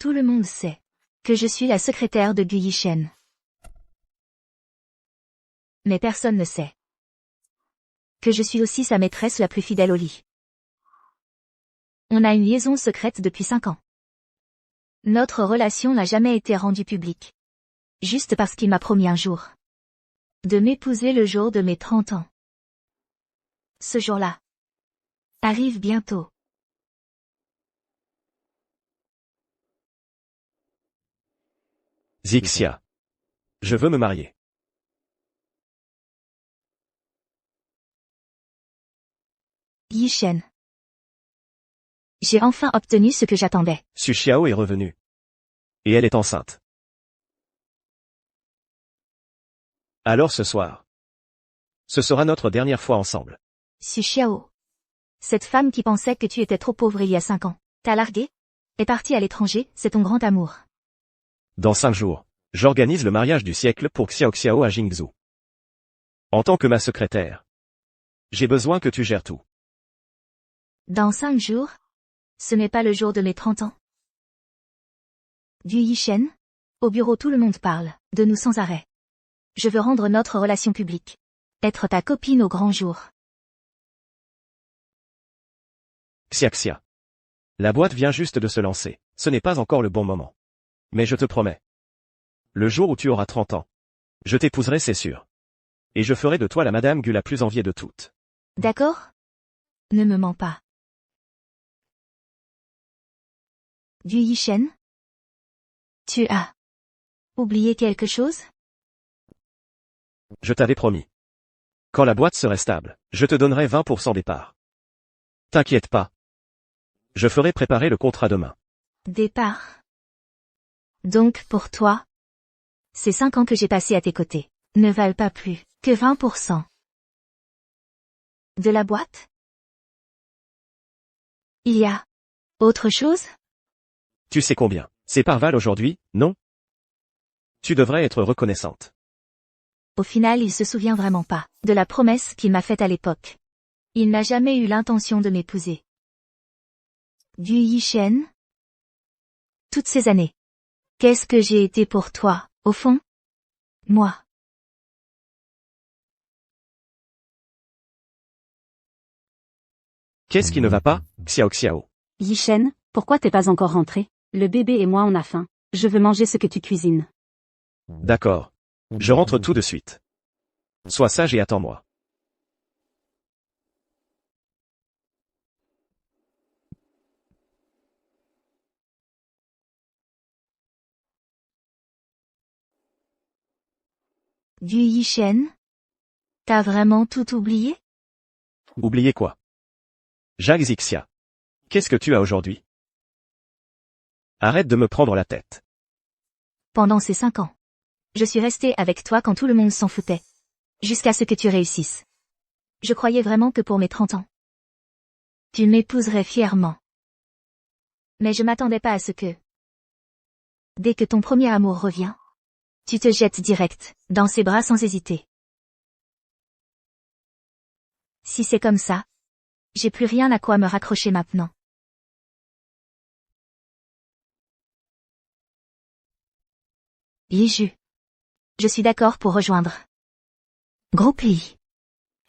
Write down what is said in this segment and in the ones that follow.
Tout le monde sait que je suis la secrétaire de Gu Yishen. Mais personne ne sait que je suis aussi sa maîtresse la plus fidèle au lit. On a une liaison secrète depuis 5 ans. Notre relation n'a jamais été rendue publique. Juste parce qu'il m'a promis un jour de m'épouser le jour de mes 30 ans. Ce jour-là arrive bientôt. Zixia. Je veux me marier. Yishen. J'ai enfin obtenu ce que j'attendais. Su Xiao est revenue. Et elle est enceinte. Alors ce soir. Ce sera notre dernière fois ensemble. Su Xiao. Cette femme qui pensait que tu étais trop pauvre il y a 5 ans, t'a largué? Est partie à l'étranger, c'est ton grand amour. Dans 5 jours, j'organise le mariage du siècle pour Xiao Xiao à Jingzhou. En tant que ma secrétaire, j'ai besoin que tu gères tout. Dans 5 jours? Ce n'est pas le jour de mes 30 ans. Gu Yishen? Au bureau tout le monde parle de nous sans arrêt. Je veux rendre notre relation publique. Être ta copine au grand jour. Xia. La boîte vient juste de se lancer, ce n'est pas encore le bon moment. Mais je te promets. Le jour où tu auras 30 ans, je t'épouserai c'est sûr. Et je ferai de toi la Madame Gu la plus enviée de toutes. D'accord? Ne me mens pas. Gu Yishen? Tu as oublié quelque chose? Je t'avais promis. Quand la boîte serait stable, je te donnerai 20% des parts. T'inquiète pas. Je ferai préparer le contrat demain. Départ. Donc pour toi, ces 5 ans que j'ai passés à tes côtés ne valent pas plus que 20% de la boîte? Il y a autre chose? Tu sais combien c'est par Val aujourd'hui, non? Tu devrais être reconnaissante. Au final, il se souvient vraiment pas de la promesse qu'il m'a faite à l'époque. Il n'a jamais eu l'intention de m'épouser. Gu Yishen? Toutes ces années. Qu'est-ce que j'ai été pour toi, au fond? Moi. Qu'est-ce qui ne va pas, Xiao Xiao? Yishen, pourquoi t'es pas encore rentré? Le bébé et moi on a faim. Je veux manger ce que tu cuisines. D'accord. Je rentre tout de suite. Sois sage et attends-moi. Gu Yishen? T'as vraiment tout oublié? Oubliez quoi? Jacques Zixia. Qu'est-ce que tu as aujourd'hui? Arrête de me prendre la tête. Pendant ces 5 ans. Je suis restée avec toi quand tout le monde s'en foutait. Jusqu'à ce que tu réussisses. Je croyais vraiment que pour mes 30 ans, tu m'épouserais fièrement. Mais je m'attendais pas à ce que, dès que ton premier amour revient, tu te jettes direct dans ses bras sans hésiter. Si c'est comme ça, j'ai plus rien à quoi me raccrocher maintenant. Yiju. Je suis d'accord pour rejoindre. Groupe I.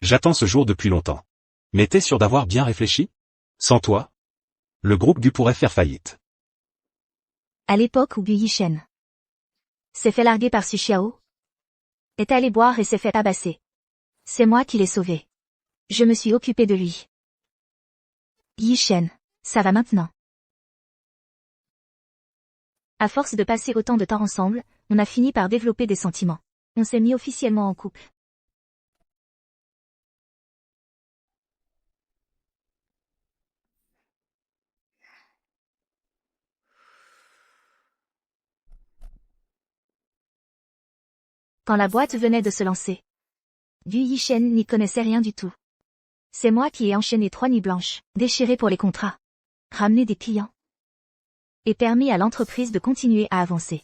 J'attends ce jour depuis longtemps. Mais t'es sûr d'avoir bien réfléchi? Sans toi, le groupe Gu pourrait faire faillite. À l'époque où Gu Yishen s'est fait larguer par Su Xiao, est allé boire et s'est fait tabasser. C'est moi qui l'ai sauvé. Je me suis occupé de lui. Yishen, ça va maintenant. À force de passer autant de temps ensemble, on a fini par développer des sentiments. On s'est mis officiellement en couple. Quand la boîte venait de se lancer, Gu Yishen n'y connaissait rien du tout. C'est moi qui ai enchaîné 3 nuits blanches, déchiré pour les contrats, ramené des clients, et permis à l'entreprise de continuer à avancer.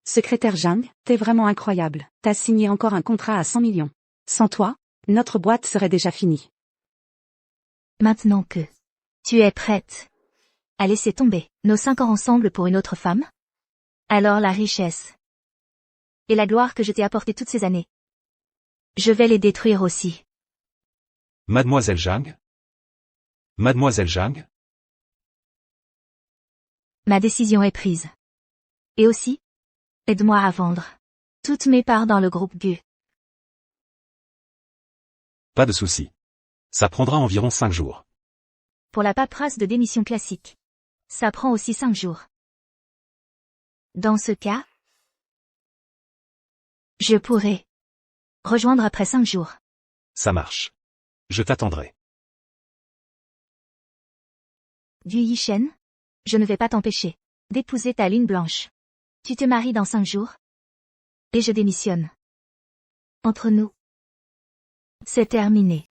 Secrétaire Zhang, t'es vraiment incroyable. T'as signé encore un contrat à 100 millions. Sans toi, notre boîte serait déjà finie. Maintenant que tu es prête à laisser tomber nos 5 ans ensemble pour une autre femme? Alors la richesse et la gloire que je t'ai apportées toutes ces années, je vais les détruire aussi. Mademoiselle Zhang? Mademoiselle Zhang? Ma décision est prise. Et aussi, aide-moi à vendre toutes mes parts dans le groupe Gu. Pas de souci. Ça prendra environ 5 jours. Pour la paperasse de démission classique, ça prend aussi 5 jours. Dans ce cas, je pourrais rejoindre après 5 jours. Ça marche. Je t'attendrai. Gu Yishen, je ne vais pas t'empêcher d'épouser ta ligne blanche. Tu te maries dans 5 jours. Et je démissionne. Entre nous, c'est terminé.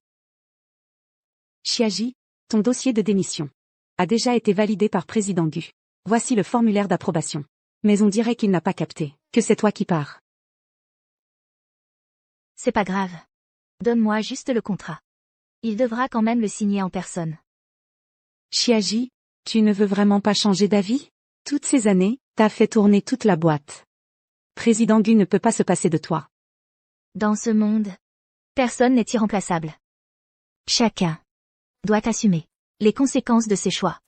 Xiaji, ton dossier de démission a déjà été validé par président Gu. Voici le formulaire d'approbation. Mais on dirait qu'il n'a pas capté que c'est toi qui pars. C'est pas grave. Donne-moi juste le contrat. Il devra quand même le signer en personne. Xiaji, tu ne veux vraiment pas changer d'avis? Toutes ces années, t'as fait tourner toute la boîte. Président Gu ne peut pas se passer de toi. Dans ce monde, personne n'est irremplaçable. Chacun doit assumer les conséquences de ses choix.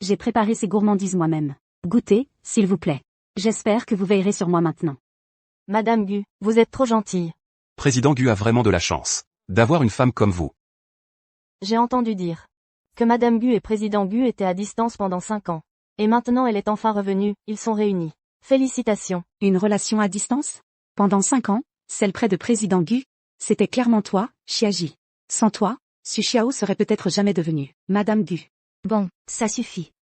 J'ai préparé ces gourmandises moi-même. Goûtez, s'il vous plaît. J'espère que vous veillerez sur moi maintenant. Madame Gu, vous êtes trop gentille. Président Gu a vraiment de la chance d'avoir une femme comme vous. J'ai entendu dire que Madame Gu et Président Gu étaient à distance pendant 5 ans. Et maintenant elle est enfin revenue, ils sont réunis. Félicitations. Une relation à distance? Pendant 5 ans, celle près de président Gu, c'était clairement toi, Xiaji. Sans toi, Su Xiao serait peut-être jamais devenue Madame Gu. Bon, ça suffit.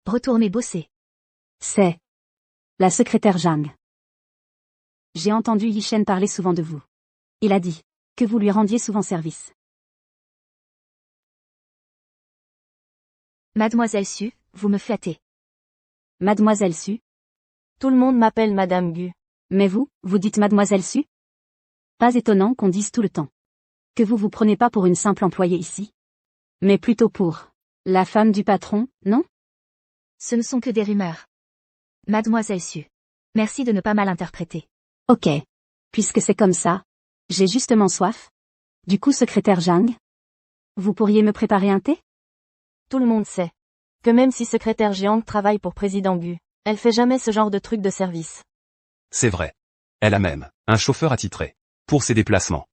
Retournez bosser. C'est la secrétaire Zhang. J'ai entendu Yishen parler souvent de vous. Il a dit que vous lui rendiez souvent service. Mademoiselle Su, vous me flattez. Mademoiselle Su? Tout le monde m'appelle Madame Gu. Mais vous dites Mademoiselle Su? Pas étonnant qu'on dise tout le temps que vous vous prenez pas pour une simple employée ici, mais plutôt pour la femme du patron, non? Ce ne sont que des rumeurs. Mademoiselle Su, merci de ne pas mal interpréter. Ok. Puisque c'est comme ça, j'ai justement soif. Du coup, secrétaire Zhang, vous pourriez me préparer un thé? Tout le monde sait que même si secrétaire Jiang travaille pour président Gu, elle fait jamais ce genre de truc de service. C'est vrai. Elle a même un chauffeur attitré pour ses déplacements.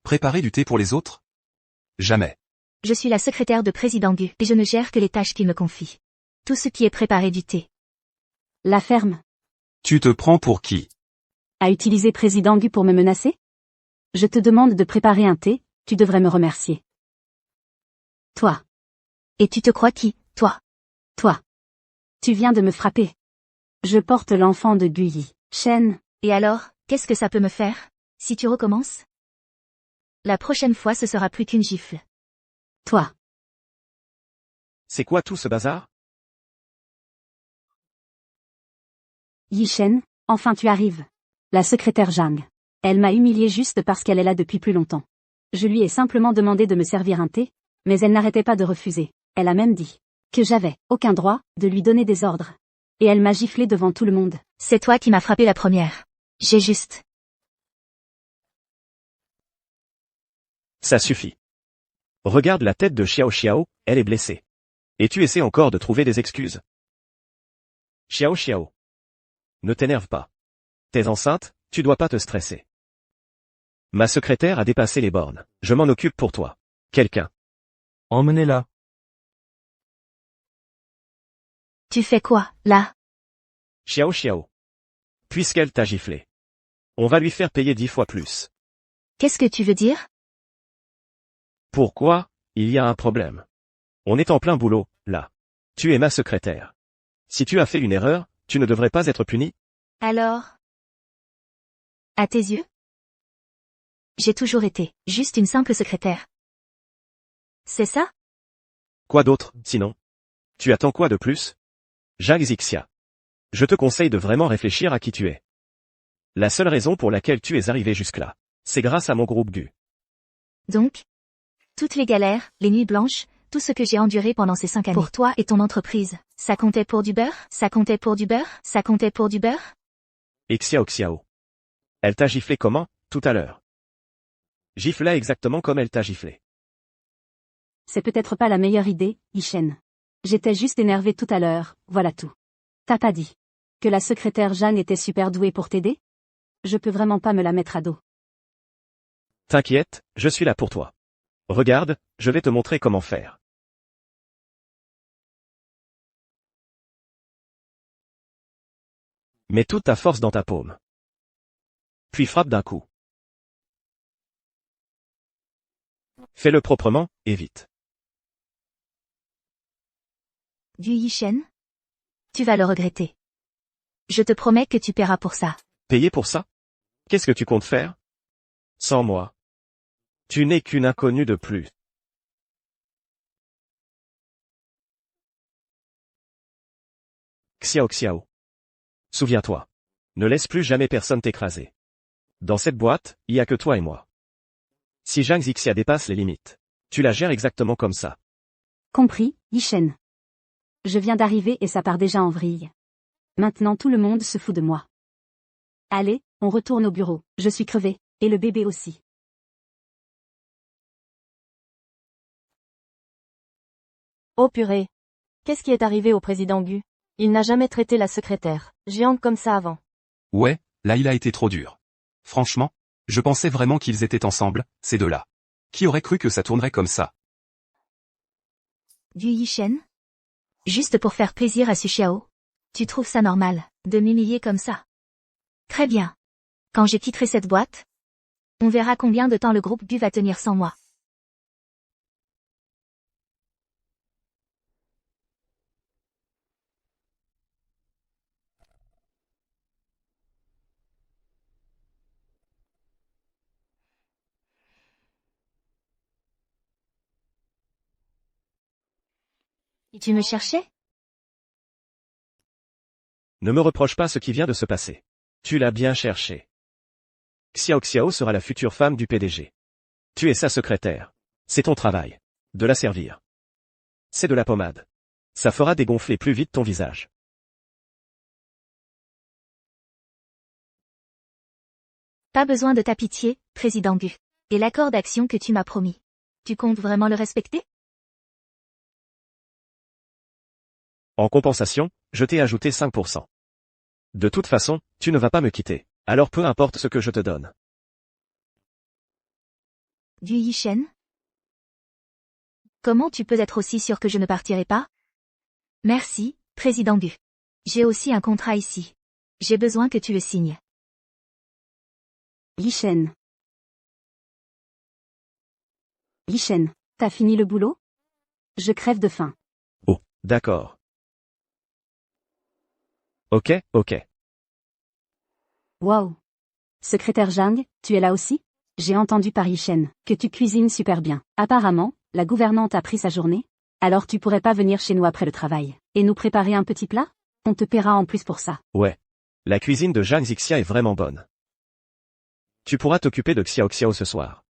Préparer du thé pour les autres? Jamais. Je suis la secrétaire de président Gu et je ne gère que les tâches qu'il me confie. Tout ce qui est préparé du thé. La ferme Tu te prends pour qui? a utilisé président Gu pour me menacer? Je te demande de préparer un thé, tu devrais me remercier. Toi. Et tu te crois qui, toi? Toi. Tu viens de me frapper. Je porte l'enfant de Gu Yishen. Et alors, qu'est-ce que ça peut me faire, si tu recommences? La prochaine fois ce sera plus qu'une gifle. Toi. C'est quoi tout ce bazar? Yishen, enfin tu arrives. La secrétaire Zhang. Elle m'a humiliée juste parce qu'elle est là depuis plus longtemps. Je lui ai simplement demandé de me servir un thé, mais elle n'arrêtait pas de refuser. Elle a même dit que j'avais aucun droit de lui donner des ordres. Et elle m'a giflé devant tout le monde. C'est toi qui m'as frappé la première. J'ai juste... Ça suffit. Regarde la tête de Xiao Xiao, elle est blessée. Et tu essaies encore de trouver des excuses. Xiao Xiao. Ne t'énerve pas. T'es enceinte, tu dois pas te stresser. Ma secrétaire a dépassé les bornes. Je m'en occupe pour toi. Quelqu'un. Emmenez-la. Tu fais quoi, là? Xiao Xiao. Puisqu'elle t'a giflé. On va lui faire payer 10 fois plus. Qu'est-ce que tu veux dire? Pourquoi? Il y a un problème. On est en plein boulot, là. Tu es ma secrétaire. Si tu as fait une erreur, tu ne devrais pas être puni? Alors? À tes yeux? J'ai toujours été juste une simple secrétaire. C'est ça? Quoi d'autre, sinon? Tu attends quoi de plus? Zhang Zixia. Je te conseille de vraiment réfléchir à qui tu es. La seule raison pour laquelle tu es arrivé jusque-là, C'est grâce à mon groupe GU. Donc, toutes les galères, les nuits blanches, tout ce que j'ai enduré pendant ces 5 années. Pour toi et ton entreprise, ça comptait pour du beurre? Ça comptait pour du beurre? Ça comptait pour du beurre? Et Xiao. Elle t'a giflé comment, tout à l'heure? Gifle-la exactement comme elle t'a giflé. C'est peut-être pas la meilleure idée, Yichen. J'étais juste énervée tout à l'heure, voilà tout. T'as pas dit que la secrétaire Jeanne était super douée pour t'aider? Je peux vraiment pas me la mettre à dos. T'inquiète, je suis là pour toi. Regarde, je vais te montrer comment faire. Mets toute ta force dans ta paume. Puis frappe d'un coup. Fais-le proprement, et vite. Du Yishen? Tu vas le regretter. Je te promets que tu paieras pour ça. Payer pour ça? Qu'est-ce que tu comptes faire? Sans moi. Tu n'es qu'une inconnue de plus. Xiao. Souviens-toi. Ne laisse plus jamais personne t'écraser. Dans cette boîte, il y a que toi et moi. Si Zhang Zixia dépasse les limites, tu la gères exactement comme ça. Compris, Yichen. Je viens d'arriver et ça part déjà en vrille. Maintenant tout le monde se fout de moi. Allez, on retourne au bureau, je suis crevée, et le bébé aussi. Oh purée. Qu'est-ce qui est arrivé au président Gu? Il n'a jamais traité la secrétaire, Jiang comme ça avant. Ouais, là il a été trop dur. Franchement, je pensais vraiment qu'ils étaient ensemble, ces deux-là. Qui aurait cru que ça tournerait comme ça? Du Yishen? Juste pour faire plaisir à Xiao? Tu trouves ça normal, de m'humilier comme ça? Très bien. Quand je quitterai cette boîte, on verra combien de temps le groupe GU va tenir sans moi. Tu me cherchais? Ne me reproche pas ce qui vient de se passer. Tu l'as bien cherché. Xiao sera la future femme du PDG. Tu es sa secrétaire. C'est ton travail. De la servir. C'est de la pommade. Ça fera dégonfler plus vite ton visage. Pas besoin de ta pitié, président GU. Et l'accord d'action que tu m'as promis. Tu comptes vraiment le respecter? En compensation, je t'ai ajouté 5%. De toute façon, tu ne vas pas me quitter. Alors peu importe ce que je te donne. Du Yishen? Comment tu peux être aussi sûr que je ne partirai pas? Merci, président GU. J'ai aussi un contrat ici. J'ai besoin que tu le signes. Yichen. Yichen, t'as fini le boulot? Je crève de faim. Oh, d'accord. Ok. Wow. Secrétaire Zhang, tu es là aussi? J'ai entendu par Yichen que tu cuisines super bien. Apparemment, la gouvernante a pris sa journée. Alors tu pourrais pas venir chez nous après le travail et nous préparer un petit plat? On te paiera en plus pour ça. Ouais. La cuisine de Zhang Zixia est vraiment bonne. Tu pourras t'occuper de Xiao ce soir.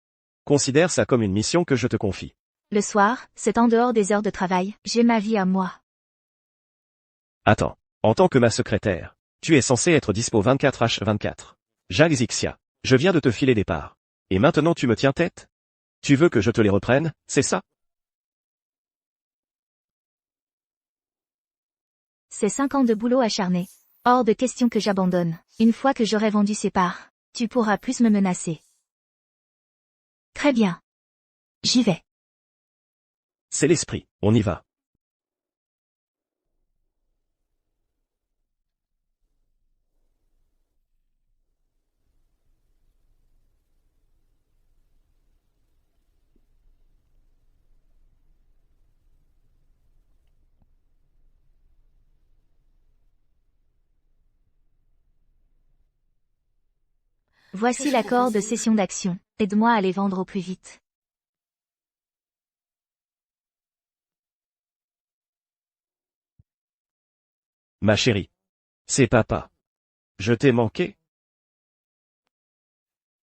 Considère ça comme une mission que je te confie. Le soir, c'est en dehors des heures de travail. J'ai ma vie à moi. Attends. En tant que ma secrétaire, tu es censé être dispo 24h24. Zhang Zixia, je viens de te filer des parts. Et maintenant tu me tiens tête? Tu veux que je te les reprenne, c'est ça? C'est 5 ans de boulot acharné. Hors de question que j'abandonne. Une fois que j'aurai vendu ces parts, tu pourras plus me menacer. Très bien. J'y vais. C'est l'esprit, on y va. Voici l'accord de cession d'actions. Aide-moi à les vendre au plus vite. Ma chérie. C'est papa. Je t'ai manqué?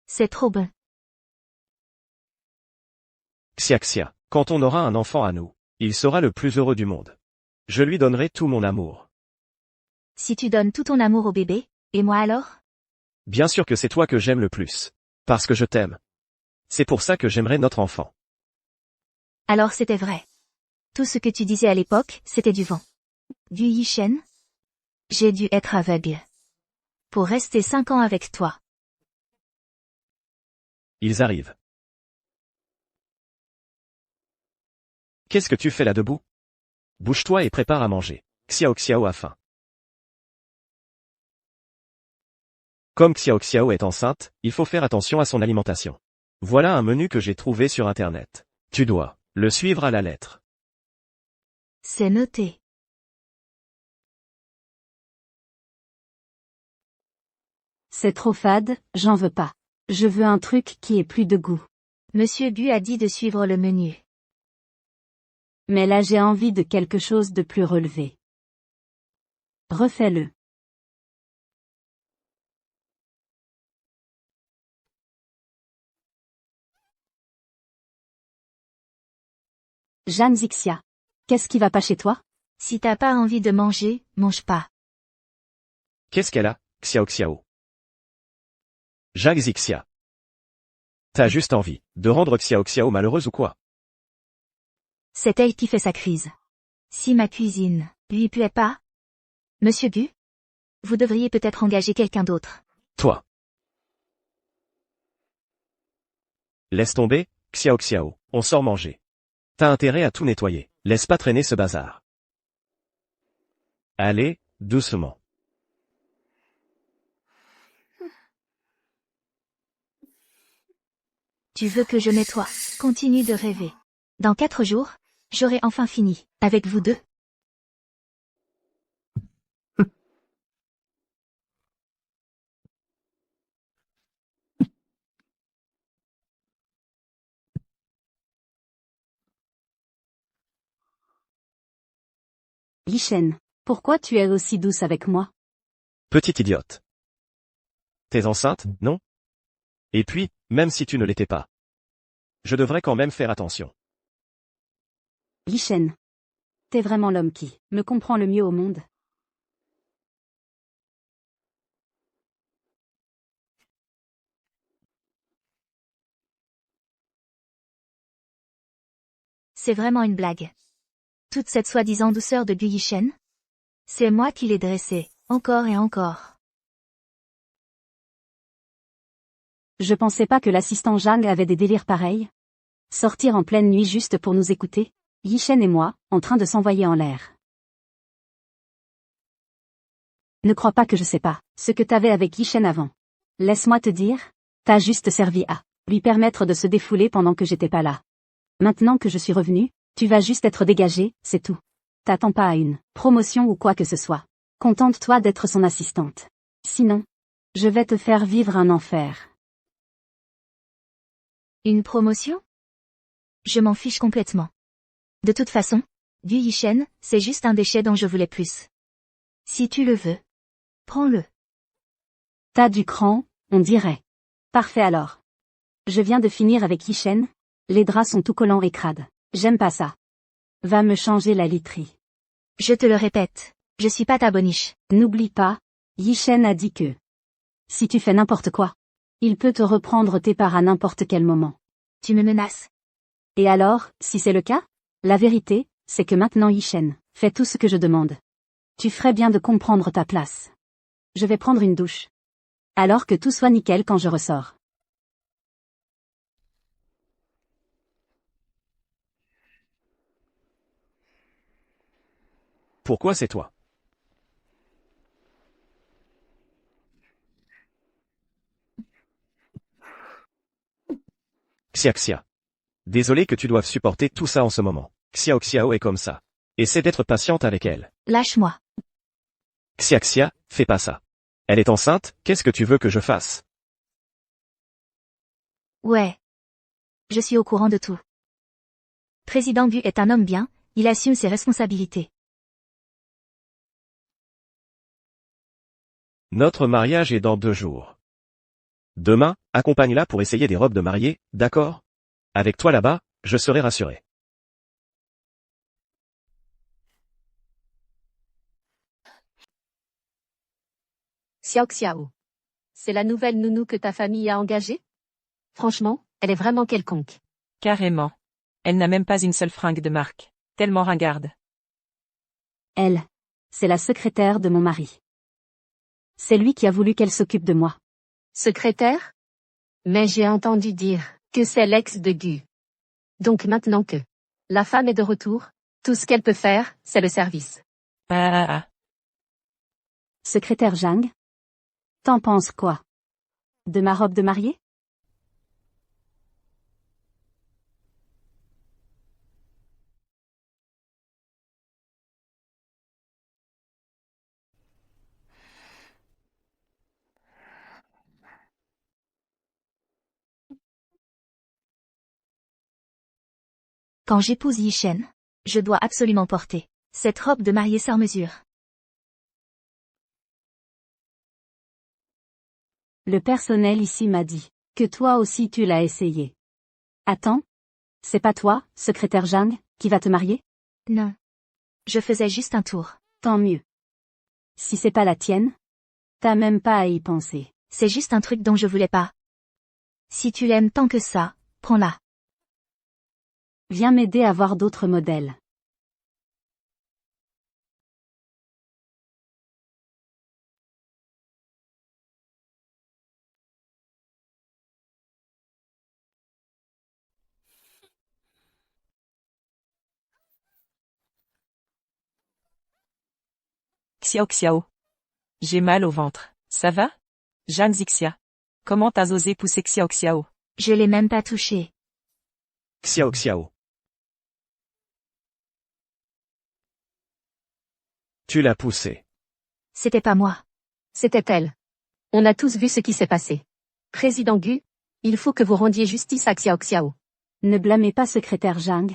C'est trop bon. Xia, quand on aura un enfant à nous, il sera le plus heureux du monde. Je lui donnerai tout mon amour. Si tu donnes tout ton amour au bébé, et moi alors? Bien sûr que c'est toi que j'aime le plus. Parce que je t'aime. C'est pour ça que j'aimerais notre enfant. Alors c'était vrai. Tout ce que tu disais à l'époque, c'était du vent. Du Yishen? J'ai dû être aveugle. Pour rester 5 ans avec toi. Ils arrivent. Qu'est-ce que tu fais là debout? Bouge-toi et prépare à manger. Xiao a faim. Comme Xiao est enceinte, il faut faire attention à son alimentation. Voilà un menu que j'ai trouvé sur Internet. Tu dois le suivre à la lettre. C'est noté. C'est trop fade, j'en veux pas. Je veux un truc qui ait plus de goût. Monsieur Bu a dit de suivre le menu. Mais là j'ai envie de quelque chose de plus relevé. Refais-le. Jeanne Zixia. Qu'est-ce qui va pas chez toi? Si t'as pas envie de manger, mange pas. Qu'est-ce qu'elle a, Xiao? Jacques Xia. T'as juste envie de rendre Xiao malheureuse ou quoi? C'est elle qui fait sa crise. Si ma cuisine lui plaît pas, Monsieur Bu, vous devriez peut-être engager quelqu'un d'autre. Toi. Laisse tomber, Xiao, on sort manger. T'as intérêt à tout nettoyer, laisse pas traîner ce bazar. Allez, doucement. Tu veux que je nettoie? Continue de rêver. Dans 4 jours, j'aurai enfin fini, avec vous deux. Yishen, pourquoi tu es aussi douce avec moi? Petite idiote. T'es enceinte, non? Et puis, même si tu ne l'étais pas, je devrais quand même faire attention. Yishen. T'es vraiment l'homme qui me comprend le mieux au monde. C'est vraiment une blague. Toute cette soi-disant douceur de Gu Yishen? C'est moi qui l'ai dressée, encore et encore. Je pensais pas que l'assistant Zhang avait des délires pareils. Sortir en pleine nuit juste pour nous écouter, Yishen et moi, en train de s'envoyer en l'air. Ne crois pas que je sais pas ce que t'avais avec Yishen avant. Laisse-moi te dire, t'as juste servi à lui permettre de se défouler pendant que j'étais pas là. Maintenant que je suis revenu, tu vas juste être dégagé, c'est tout. T'attends pas à une promotion ou quoi que ce soit. Contente-toi d'être son assistante. Sinon, je vais te faire vivre un enfer. Une promotion? Je m'en fiche complètement. De toute façon, Gu Yishen, c'est juste un déchet dont je voulais plus. Si tu le veux, prends-le. T'as du cran, on dirait. Parfait alors. Je viens de finir avec Yishen. Les draps sont tout collants et crades. J'aime pas ça. Va me changer la literie. Je te le répète, je suis pas ta boniche. N'oublie pas, Yishen a dit que si tu fais n'importe quoi, il peut te reprendre tes parts à n'importe quel moment. Tu me menaces. Et alors, si c'est le cas, la vérité, c'est que maintenant Yishen fait tout ce que je demande. Tu ferais bien de comprendre ta place. Je vais prendre une douche. Alors que tout soit nickel quand je ressors. Pourquoi c'est toi? Xia. Désolé que tu doives supporter tout ça en ce moment. Xiao est comme ça. Essaie d'être patiente avec elle. Lâche-moi. Xia, fais pas ça. Elle est enceinte, qu'est-ce que tu veux que je fasse? Ouais. Je suis au courant de tout. Président Gu est un homme bien, il assume ses responsabilités. Notre mariage est dans 2 jours. Demain, accompagne-la pour essayer des robes de mariée, d'accord? Avec toi là-bas, Je serai rassuré. Xiao Xiao. C'est la nouvelle nounou que ta famille a engagée? Franchement, elle est vraiment quelconque. Carrément. Elle n'a même pas une seule fringue de marque. Tellement ringarde. Elle. C'est la secrétaire de mon mari. C'est lui qui a voulu qu'elle s'occupe de moi. Secrétaire? Mais j'ai entendu dire que c'est l'ex de Gu. Donc maintenant que la femme est de retour, tout ce qu'elle peut faire, c'est le service. Ah. Secrétaire Zhang? T'en penses quoi? De ma robe de mariée? Quand j'épouse Yi Shen, je dois absolument porter cette robe de mariée sur mesure. Le personnel ici m'a dit que toi aussi tu l'as essayé. Attends. C'est pas toi, secrétaire Zhang, qui va te marier? Non. Je faisais juste un tour. Tant mieux. Si c'est pas la tienne, t'as même pas à y penser. C'est juste un truc dont je voulais pas. Si tu l'aimes tant que ça, prends-la. Viens m'aider à voir d'autres modèles. Xiao Xiao. J'ai mal au ventre. Ça va? Zhang Zixia. Comment t'as osé pousser Xiao Xiao? Je l'ai même pas touché. Xiao Xiao. Tu l'as poussé. C'était pas moi. C'était elle. On a tous vu ce qui s'est passé. Président Gu, il faut que vous rendiez justice à Xiao Xiao. Ne blâmez pas secrétaire Zhang.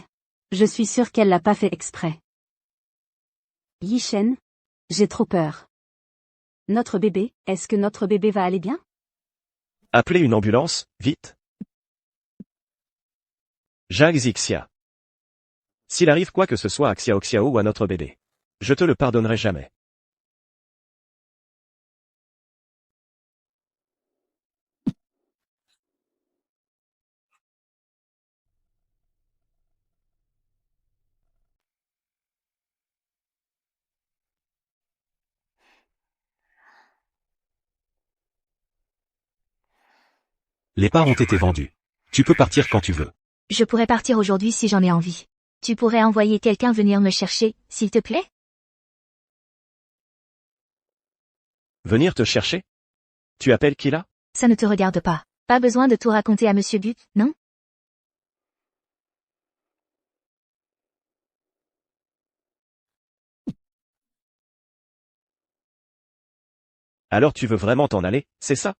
Je suis sûre qu'elle l'a pas fait exprès. Yi Shen? J'ai trop peur. Notre bébé, est-ce que notre bébé va aller bien? Appelez une ambulance, vite. Zhang Zixia. S'il arrive quoi que ce soit à Xiao Xiao ou à notre bébé, je te le pardonnerai jamais. Les parts ont été vendues. Tu peux partir quand tu veux. Je pourrais partir aujourd'hui si j'en ai envie. Tu pourrais envoyer quelqu'un venir me chercher, s'il te plaît? Venir te chercher? Tu appelles qui là? Ça ne te regarde pas. Pas besoin de tout raconter à Monsieur But, non? Alors tu veux vraiment t'en aller, c'est ça?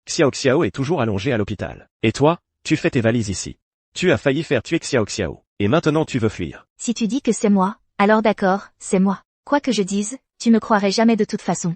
Xiao Xiao est toujours allongé à l'hôpital. Et toi, tu fais tes valises ici. Tu as failli faire tuer Xiao Xiao. Et maintenant tu veux fuir. Si tu dis que c'est moi, alors d'accord, c'est moi. Quoi que je dise, tu me croirais jamais de toute façon.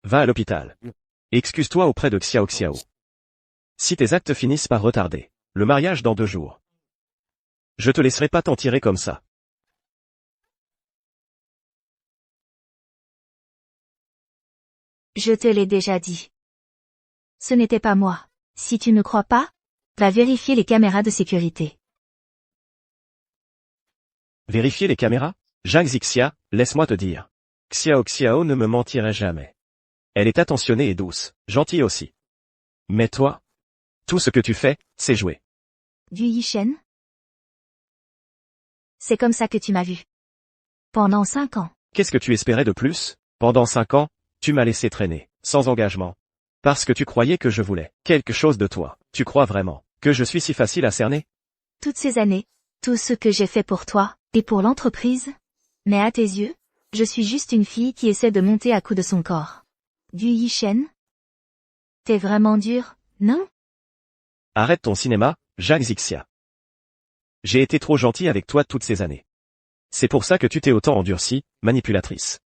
Va à l'hôpital. Excuse-toi auprès de Xiao Xiao. Si tes actes finissent par retarder le mariage dans 2 jours, je te laisserai pas t'en tirer comme ça. Je te l'ai déjà dit. Ce n'était pas moi. Si tu ne crois pas, va vérifier les caméras de sécurité. Vérifier les caméras? Zhang Zixia, laisse-moi te dire. Xiao Xiao ne me mentirait jamais. Elle est attentionnée et douce, gentille aussi. Mais toi, tout ce que tu fais, c'est jouer. Du Yi Shen? C'est comme ça que tu m'as vu. Pendant 5 ans. Qu'est-ce que tu espérais de plus? Pendant 5 ans, tu m'as laissé traîner, sans engagement. Parce que tu croyais que je voulais quelque chose de toi. Tu crois vraiment que je suis si facile à cerner? Toutes ces années, tout ce que j'ai fait pour toi, et pour l'entreprise. Mais à tes yeux, Je suis juste une fille qui essaie de monter à coups de son corps. Du Yishen? T'es vraiment dur, non? Arrête ton cinéma, Jacques Zixia. J'ai été trop gentil avec toi toutes ces années. C'est pour ça que tu t'es autant endurcie, manipulatrice.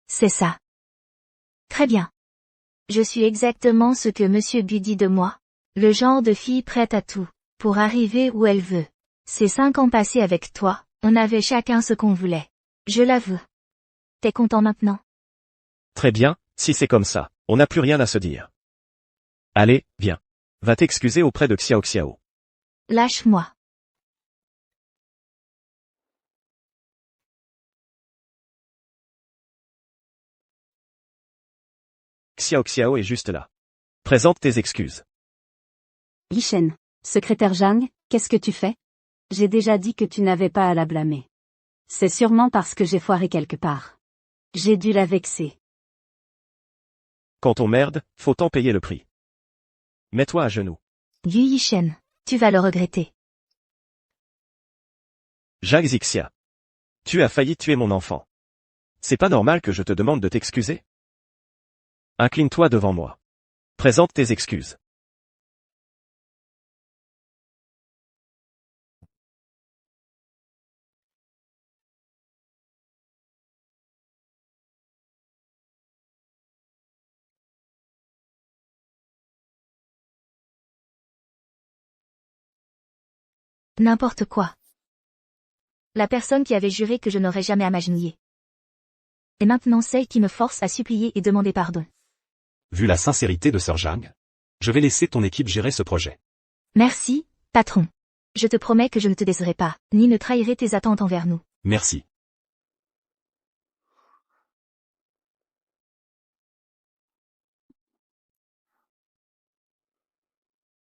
C'est ça. Très bien. Je suis exactement ce que Monsieur Bu dit de moi. Le genre de fille prête à tout, pour arriver où elle veut. Ces 5 ans passés avec toi, on avait chacun ce qu'on voulait. Je l'avoue. T'es content maintenant? Très bien, si c'est comme ça, on n'a plus rien à se dire. Allez, viens. Va t'excuser auprès de Xiao Xiao. Lâche-moi. Xiao Xiao est juste là. Présente tes excuses. Yishen. Secrétaire Zhang, qu'est-ce que tu fais? J'ai déjà dit que tu n'avais pas à la blâmer. C'est sûrement parce que j'ai foiré quelque part. J'ai dû la vexer. Quand on merde, faut en payer le prix. Mets-toi à genoux. Yu Yishen, tu vas le regretter. Jacques Zixia. Tu as failli tuer mon enfant. C'est pas normal que je te demande de t'excuser? Incline-toi devant moi. Présente tes excuses. N'importe quoi. La personne qui avait juré que je n'aurais jamais à m'agenouiller. Et maintenant celle qui me force à supplier et demander pardon. Vu la sincérité de Sir Zhang, je vais laisser ton équipe gérer ce projet. Merci, patron. Je te promets que je ne te décerai pas, ni ne trahirai tes attentes envers nous. Merci.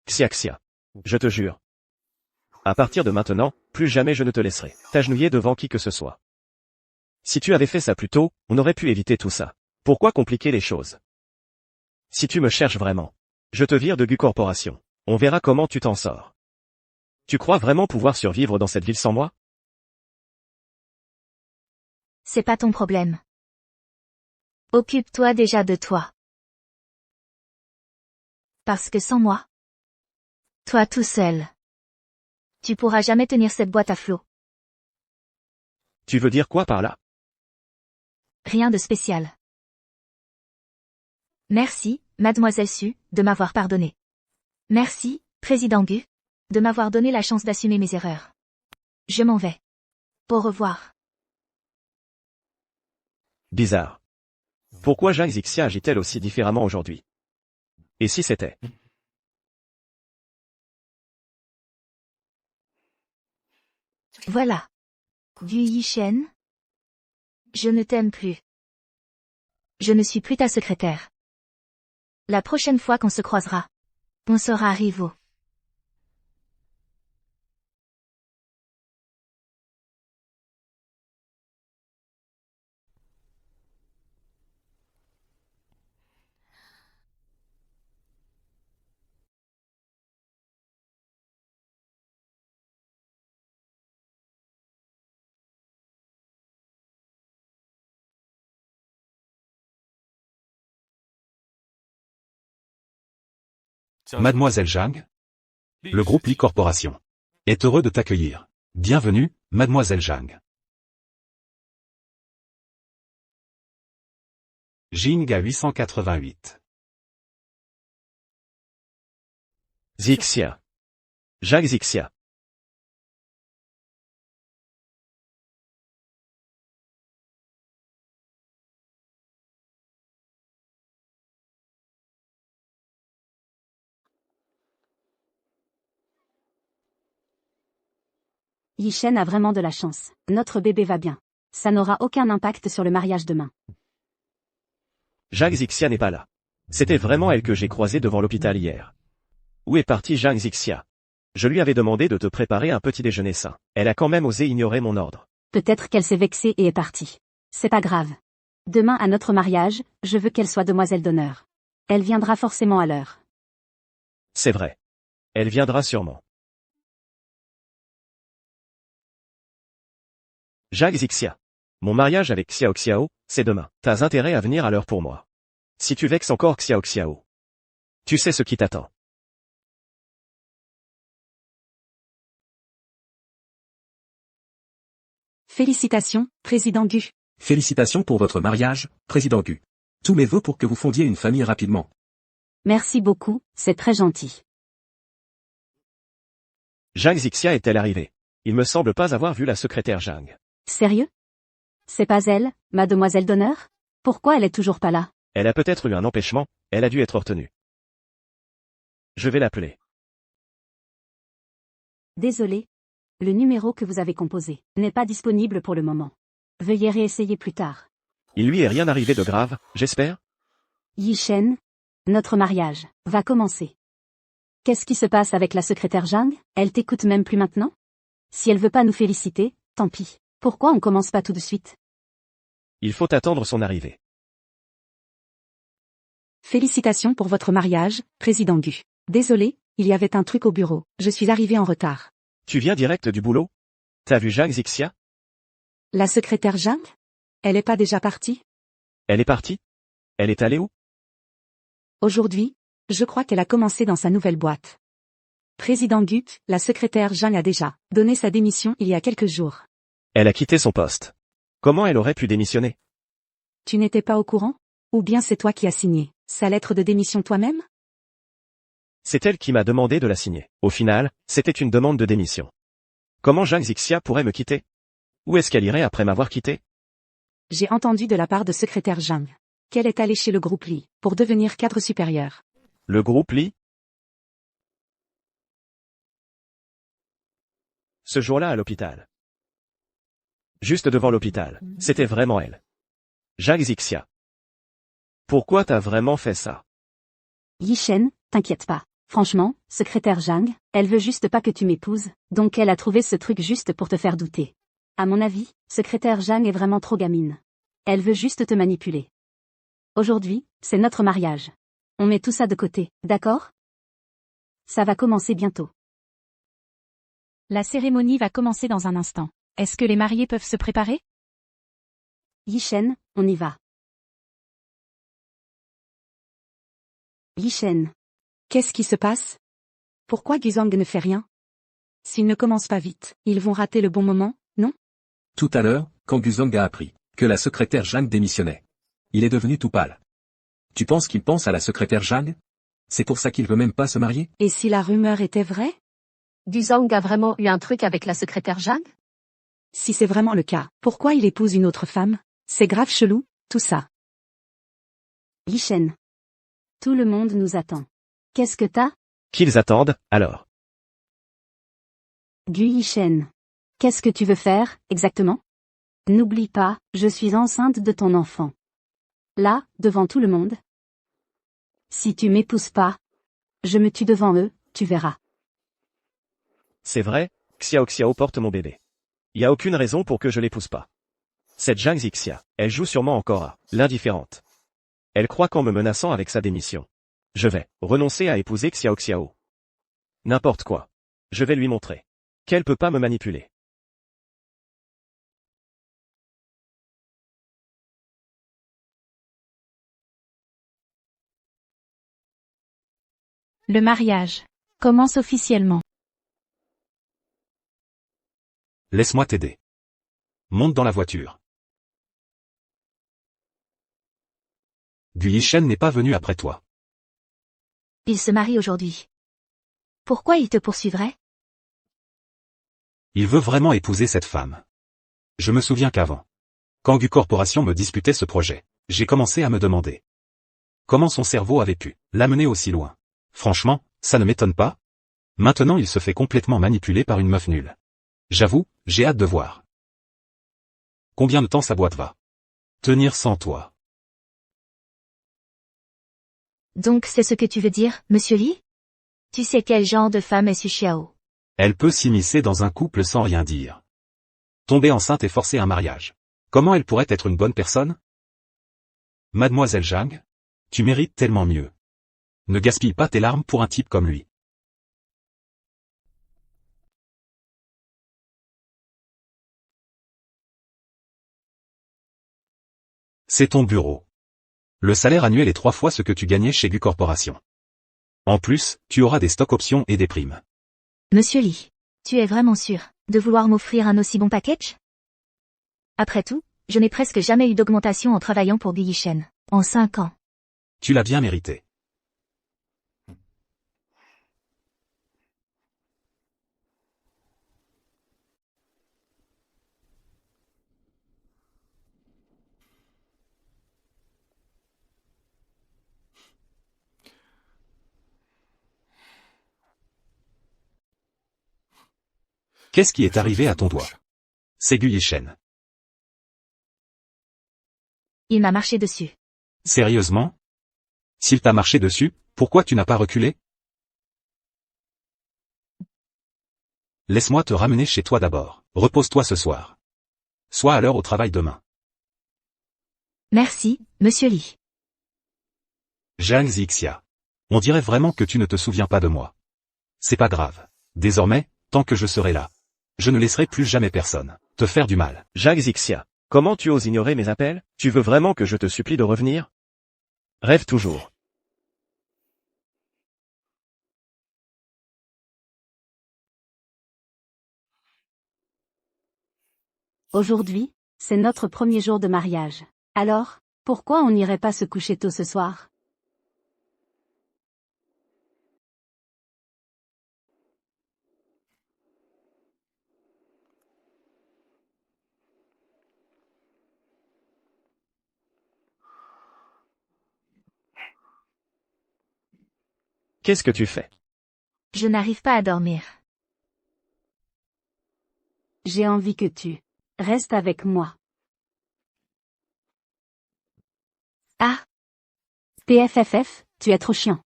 Xia Xia. Je te jure. À partir de maintenant, plus jamais je ne te laisserai t'agenouiller devant qui que ce soit. Si tu avais fait ça plus tôt, on aurait pu éviter tout ça. Pourquoi compliquer les choses? Si tu me cherches vraiment, je te vire de Gu Corporation. On verra comment tu t'en sors. Tu crois vraiment pouvoir survivre dans cette ville sans moi? C'est pas ton problème. Occupe-toi déjà de toi. Parce que sans moi, toi tout seul, tu pourras jamais tenir cette boîte à flot. Tu veux dire quoi par là? Rien de spécial. Merci, mademoiselle Su, de m'avoir pardonné. Merci, président Gu, de m'avoir donné la chance d'assumer mes erreurs. Je m'en vais. Au revoir. Bizarre. Pourquoi Jacques Zixia agit-elle aussi différemment aujourd'hui? Et si c'était? Voilà. Du Yishen? Je ne t'aime plus. Je ne suis plus ta secrétaire. La prochaine fois qu'on se croisera, on sera rivaux. Mademoiselle Zhang, le groupe Lee Corporation est heureux de t'accueillir. Bienvenue, Mademoiselle Zhang. Jinga 888. Zixia. Jacques Zixia. Yishen a vraiment de la chance. Notre bébé va bien. Ça n'aura aucun impact sur le mariage demain. Jacques Zixia n'est pas là. C'était vraiment elle que j'ai croisée devant l'hôpital hier. Où est partie Jacques Zixia? Je lui avais demandé de te préparer un petit déjeuner sain. Elle a quand même osé ignorer mon ordre. Peut-être qu'elle s'est vexée et est partie. C'est pas grave. Demain à notre mariage, je veux qu'elle soit demoiselle d'honneur. Elle viendra forcément à l'heure. C'est vrai. Elle viendra sûrement. Jacques Zixia. Mon mariage avec Xiao Xiao, c'est demain. T'as intérêt à venir à l'heure pour moi. Si tu vexes encore Xiao Xiao, tu sais ce qui t'attend. Félicitations, président Gu. Félicitations pour votre mariage, président Gu. Tous mes vœux pour que vous fondiez une famille rapidement. Merci beaucoup, c'est très gentil. Zhang Zixia est-elle arrivée? Il me semble pas avoir vu la secrétaire Zhang. Sérieux? C'est pas elle, mademoiselle d'honneur? Pourquoi elle est toujours pas là? Elle a peut-être eu un empêchement, elle a dû être retenue. Je vais l'appeler. Désolé. Le numéro que vous avez composé n'est pas disponible pour le moment. Veuillez réessayer plus tard. Il lui est rien arrivé de grave, j'espère? Yi Shen, notre mariage va commencer. Qu'est-ce qui se passe avec la secrétaire Zhang? Elle t'écoute même plus maintenant? Si elle veut pas nous féliciter, tant pis. Pourquoi on commence pas tout de suite? Il faut attendre son arrivée. Félicitations pour votre mariage, président Gu. Désolé, il y avait un truc au bureau. Je suis arrivé en retard. Tu viens direct du boulot? T'as vu Zhang Zixia? La secrétaire Zhang? Elle est pas déjà partie? Elle est partie? Elle est allée où? Aujourd'hui, je crois qu'elle a commencé dans sa nouvelle boîte. Président Gu, la secrétaire Zhang a déjà donné sa démission il y a quelques jours. Elle a quitté son poste. Comment elle aurait pu démissionner? Tu n'étais pas au courant? Ou bien c'est toi qui as signé sa lettre de démission toi-même? C'est elle qui m'a demandé de la signer. Au final, c'était une demande de démission. Comment Zhang Zixia pourrait me quitter? Où est-ce qu'elle irait après m'avoir quitté? J'ai entendu de la part de secrétaire Zhang qu'elle est allée chez le groupe Li pour devenir cadre supérieur. Le groupe Li? Ce jour-là à l'hôpital. Juste devant l'hôpital, c'était vraiment elle. Zhang Zixia. Pourquoi t'as vraiment fait ça? Yi Shen, t'inquiète pas. Franchement, secrétaire Zhang, elle veut juste pas que tu m'épouses, donc elle a trouvé ce truc juste pour te faire douter. À mon avis, secrétaire Zhang est vraiment trop gamine. Elle veut juste te manipuler. Aujourd'hui, c'est notre mariage. On met tout ça de côté, d'accord? Ça va commencer bientôt. La cérémonie va commencer dans un instant. Est-ce que les mariés peuvent se préparer? Yi Shen, on y va. Yi Shen. Qu'est-ce qui se passe? Pourquoi Guzang ne fait rien? S'ils ne commencent pas vite, ils vont rater le bon moment, non? Tout à l'heure, quand Guzong a appris que la secrétaire Zhang démissionnait, il est devenu tout pâle. Tu penses qu'il pense à la secrétaire Zhang? C'est pour ça qu'il veut même pas se marier? Et si la rumeur était vraie? Guzong a vraiment eu un truc avec la secrétaire Zhang? Si c'est vraiment le cas, pourquoi il épouse une autre femme? C'est grave chelou, tout ça. Yi Shen. Tout le monde nous attend. Qu'est-ce que t'as? Qu'ils attendent, alors. Gu Yi Shen. Qu'est-ce que tu veux faire, exactement? N'oublie pas, je suis enceinte de ton enfant. Là, devant tout le monde. Si tu m'épouses pas, je me tue devant eux, tu verras. C'est vrai, Xiao Xiao porte mon bébé. Y a aucune raison pour que je l'épouse pas. Cette Zhang Zixia, elle joue sûrement encore à l'indifférente. Elle croit qu'en me menaçant avec sa démission, je vais renoncer à épouser Xiao Xiao. N'importe quoi. Je vais lui montrer qu'elle peut pas me manipuler. Le mariage commence officiellement. Laisse-moi t'aider. Monte dans la voiture. Gu Yishen n'est pas venu après toi. Il se marie aujourd'hui. Pourquoi il te poursuivrait? Il veut vraiment épouser cette femme. Je me souviens qu'avant, quand Gu Corporation me disputait ce projet, j'ai commencé à me demander comment son cerveau avait pu l'amener aussi loin. Franchement, ça ne m'étonne pas. Maintenant il se fait complètement manipuler par une meuf nulle. J'avoue, j'ai hâte de voir. Combien de temps sa boîte va tenir sans toi? Donc c'est ce que tu veux dire, monsieur Li? Tu sais quel genre de femme est Su Xiao? Elle peut s'immiscer dans un couple sans rien dire. Tomber enceinte et forcer un mariage. Comment elle pourrait être une bonne personne? Mademoiselle Zhang, tu mérites tellement mieux. Ne gaspille pas tes larmes pour un type comme lui. C'est ton bureau. Le salaire annuel est 3 fois ce que tu gagnais chez Gu Corporation. En plus, tu auras des stock options et des primes. Monsieur Lee, tu es vraiment sûr de vouloir m'offrir un aussi bon package? Après tout, je n'ai presque jamais eu d'augmentation en travaillant pour Gu Yishen, en 5 ans. Tu l'as bien mérité. Qu'est-ce qui est arrivé à ton doigt? C'est Gu Yishen. Il m'a marché dessus. Sérieusement? S'il t'a marché dessus, pourquoi tu n'as pas reculé? Laisse-moi te ramener chez toi d'abord. Repose-toi ce soir. Sois à l'heure au travail demain. Merci, Monsieur Lee. Zhang Zixia. On dirait vraiment que tu ne te souviens pas de moi. C'est pas grave. Désormais, tant que je serai là, je ne laisserai plus jamais personne te faire du mal. Zhang Zixia, comment tu oses ignorer mes appels? Tu veux vraiment que je te supplie de revenir? Rêve toujours. Aujourd'hui, c'est notre premier jour de mariage. Alors, pourquoi on n'irait pas se coucher tôt ce soir? Qu'est-ce que tu fais? Je n'arrive pas à dormir. J'ai envie que tu restes avec moi. Ah, PFFF, tu es trop chiant.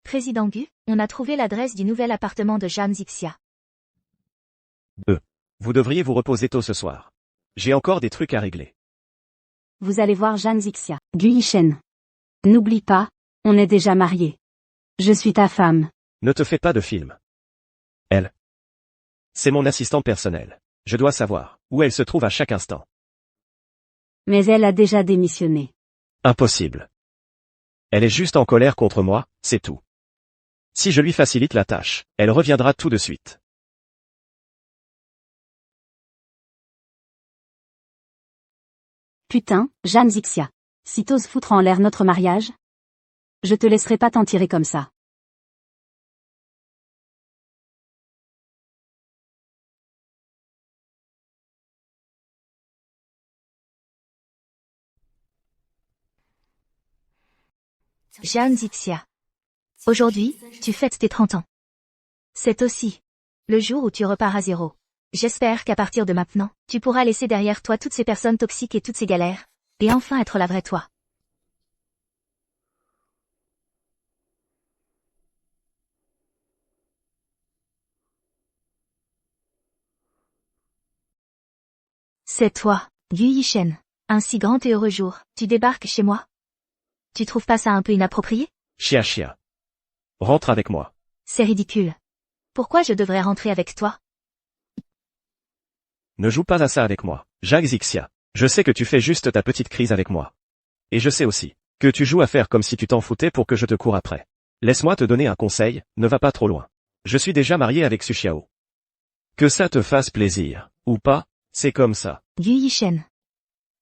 Président Gu, on a trouvé l'adresse du nouvel appartement de Zhang Zixia. Vous devriez vous reposer tôt ce soir. J'ai encore des trucs à régler. Vous allez voir Zhang Zixia. Gu Yishen. N'oublie pas, on est déjà mariés. Je suis ta femme. Ne te fais pas de film. Elle. C'est mon assistante personnelle. Je dois savoir où elle se trouve à chaque instant. Mais elle a déjà démissionné. Impossible. Elle est juste en colère contre moi, c'est tout. Si je lui facilite la tâche, elle reviendra tout de suite. Putain, Zhang Zixia. Si t'oses foutre en l'air notre mariage, je te laisserai pas t'en tirer comme ça. Zhang Zixia. Aujourd'hui, tu fêtes tes 30 ans. C'est aussi le jour où tu repars à zéro. J'espère qu'à partir de maintenant, tu pourras laisser derrière toi toutes ces personnes toxiques et toutes ces galères, et enfin être la vraie toi. C'est toi, Gu Yishen. Un si grand et heureux jour, tu débarques chez moi. Tu trouves pas ça un peu inapproprié? Chia. Rentre avec moi. C'est ridicule. Pourquoi je devrais rentrer avec toi? Ne joue pas à ça avec moi. Zhang Zixia. Je sais que tu fais juste ta petite crise avec moi. Et je sais aussi que tu joues à faire comme si tu t'en foutais pour que je te cours après. Laisse-moi te donner un conseil, ne va pas trop loin. Je suis déjà marié avec Su Xiao. Que ça te fasse plaisir, ou pas, c'est comme ça. Gu Yishen.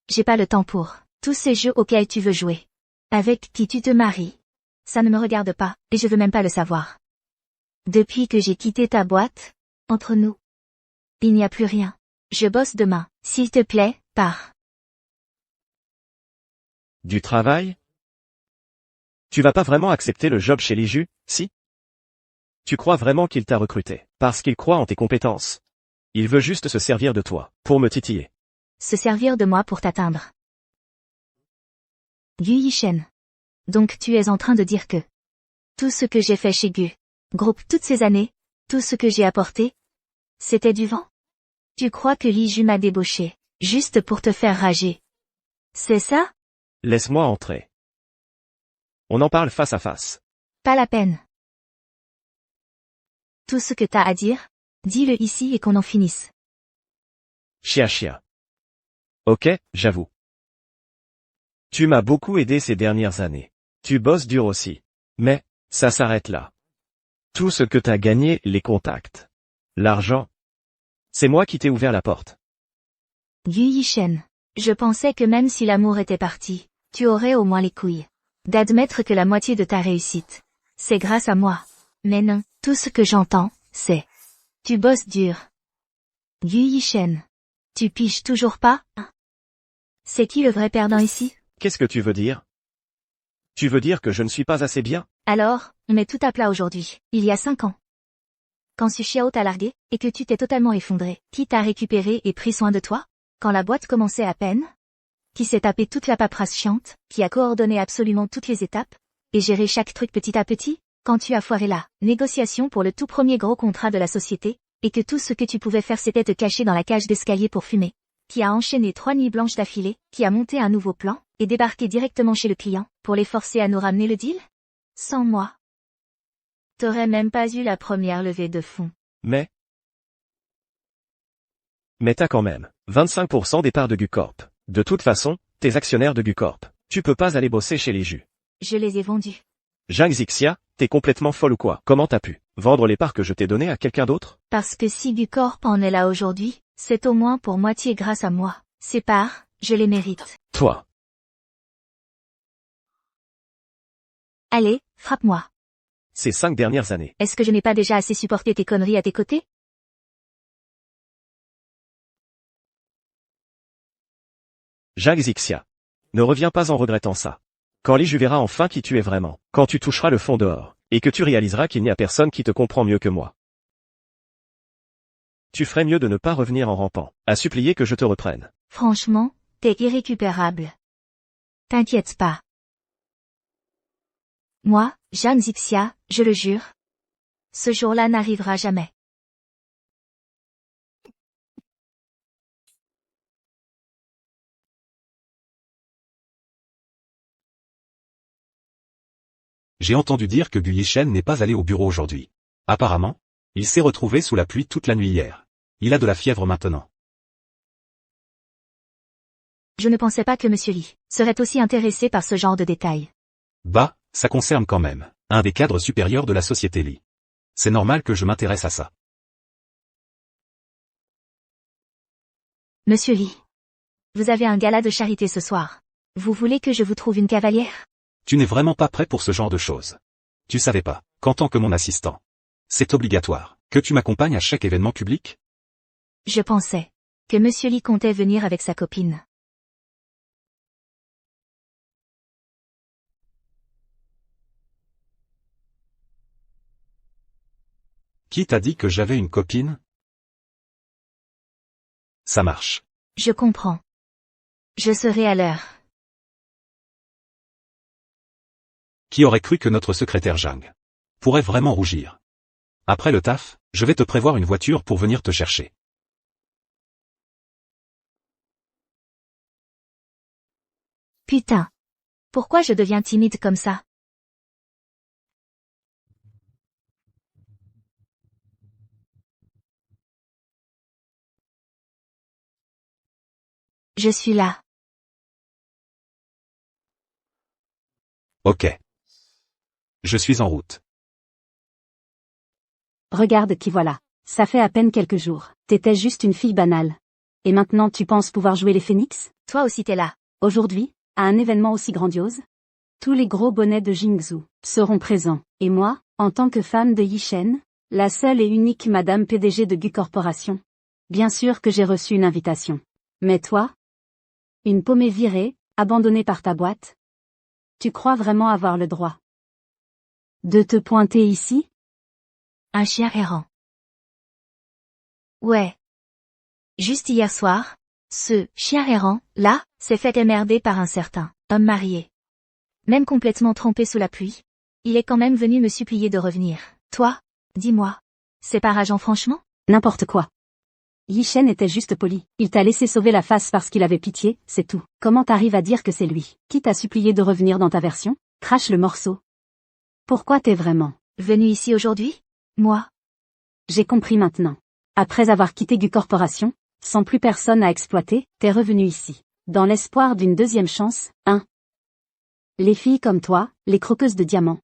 J'ai pas le temps pour tous ces jeux auxquels tu veux jouer. Avec qui tu te maries. Ça ne me regarde pas, et je veux même pas le savoir. Depuis que j'ai quitté ta boîte, entre nous, il n'y a plus rien. Je bosse demain. S'il te plaît, pars. Du travail? Tu vas pas vraiment accepter le job chez Liju, si? Tu crois vraiment qu'il t'a recruté, parce qu'il croit en tes compétences? Il veut juste se servir de toi, pour me titiller. Se servir de moi pour t'atteindre. Gu Yishen. Donc tu es en train de dire que tout ce que j'ai fait chez Gu, groupe toutes ces années, tout ce que j'ai apporté, c'était du vent? Tu crois que Liju m'a débauché, juste pour te faire rager? C'est ça? Laisse-moi entrer. On en parle face à face. Pas la peine. Tout ce que t'as à dire, dis-le ici et qu'on en finisse. Chia. Ok, j'avoue. Tu m'as beaucoup aidé ces dernières années. Tu bosses dur aussi. Mais, ça s'arrête là. Tout ce que t'as gagné, les contacts. L'argent. C'est moi qui t'ai ouvert la porte. Gu Yishen. Je pensais que même si l'amour était parti, tu aurais au moins les couilles d'admettre que la moitié de ta réussite, c'est grâce à moi. Mais non, tout ce que j'entends, c'est tu bosses dur. Gu Yishen. Tu piges toujours pas, hein? C'est qui le vrai perdant ici? Qu'est-ce que tu veux dire? Tu veux dire que je ne suis pas assez bien? Alors, on met tout à plat aujourd'hui, il y a 5 ans. Quand Su Xiao t'a largué, et que tu t'es totalement effondré, qui t'a récupéré et pris soin de toi? Quand la boîte commençait à peine? Qui s'est tapé toute la paperasse chiante, qui a coordonné absolument toutes les étapes, et géré chaque truc petit à petit? Quand tu as foiré la négociation pour le tout premier gros contrat de la société, et que tout ce que tu pouvais faire c'était te cacher dans la cage d'escalier pour fumer? Qui a enchaîné 3 nuits blanches d'affilée, qui a monté un nouveau plan, et débarqué directement chez le client, pour les forcer à nous ramener le deal? Sans moi, t'aurais même pas eu la première levée de fonds. Mais t'as quand même 25% des parts de Gucorp. De toute façon, t'es actionnaire de Gucorp. Tu peux pas aller bosser chez les jus. Je les ai vendus. Zhang Zixia, t'es complètement folle ou quoi? Comment t'as pu vendre les parts que je t'ai données à quelqu'un d'autre? Parce que si Gucorp en est là aujourd'hui, c'est au moins pour moitié grâce à moi. Ces parts, je les mérite. Toi. Allez, frappe-moi. Ces 5 dernières années. Est-ce que je n'ai pas déjà assez supporté tes conneries à tes côtés? Zhang Zixia. Ne reviens pas en regrettant ça. Quand Li Ju verra enfin qui tu es vraiment, quand tu toucheras le fond dehors, et que tu réaliseras qu'il n'y a personne qui te comprend mieux que moi. Tu ferais mieux de ne pas revenir en rampant, à supplier que je te reprenne. Franchement, t'es irrécupérable. T'inquiète pas. Moi, Zhang Zixia, je le jure. Ce jour-là n'arrivera jamais. J'ai entendu dire que Gu Yishen n'est pas allé au bureau aujourd'hui. Apparemment, il s'est retrouvé sous la pluie toute la nuit hier. Il a de la fièvre maintenant. Je ne pensais pas que Monsieur Li serait aussi intéressé par ce genre de détails. Bah, ça concerne quand même un des cadres supérieurs de la société Li. C'est normal que je m'intéresse à ça. Monsieur Li. Vous avez un gala de charité ce soir. Vous voulez que je vous trouve une cavalière? Tu n'es vraiment pas prêt pour ce genre de choses. Tu savais pas, qu'en tant que mon assistant, c'est obligatoire, que tu m'accompagnes à chaque événement public? Je pensais que Monsieur Li comptait venir avec sa copine. Qui t'a dit que j'avais une copine? Ça marche. Je comprends. Je serai à l'heure. Qui aurait cru que notre secrétaire Zhang pourrait vraiment rougir? Après le taf, je vais te prévoir une voiture pour venir te chercher. Putain. Pourquoi je deviens timide comme ça? Je suis là. Ok. Je suis en route. Regarde qui voilà. Ça fait à peine quelques jours. T'étais juste une fille banale. Et maintenant tu penses pouvoir jouer les phénix? Toi aussi t'es là. Aujourd'hui, à un événement aussi grandiose? Tous les gros bonnets de Jingzhou seront présents. Et moi, en tant que femme de Yishen, la seule et unique Madame PDG de Gu Corporation. Bien sûr que j'ai reçu une invitation. Mais toi? Une paumée virée, abandonnée par ta boîte? Tu crois vraiment avoir le droit de te pointer ici? Un chien errant. Ouais. Juste hier soir, ce chien errant, là, s'est fait émerder par un certain homme marié. Même complètement trempé sous la pluie. Il est quand même venu me supplier de revenir. Toi, dis-moi. C'est pas rageant franchement? N'importe quoi. Yishen était juste poli. Il t'a laissé sauver la face parce qu'il avait pitié, c'est tout. Comment t'arrives à dire que c'est lui qui t'a supplié de revenir dans ta version? Crache le morceau. Pourquoi t'es vraiment venu ici aujourd'hui? Moi? J'ai compris maintenant. Après avoir quitté Gu Corporation, Sans plus personne à exploiter, t'es revenu ici. Dans l'espoir d'une deuxième chance, hein. Les filles comme toi, les croqueuses de diamants.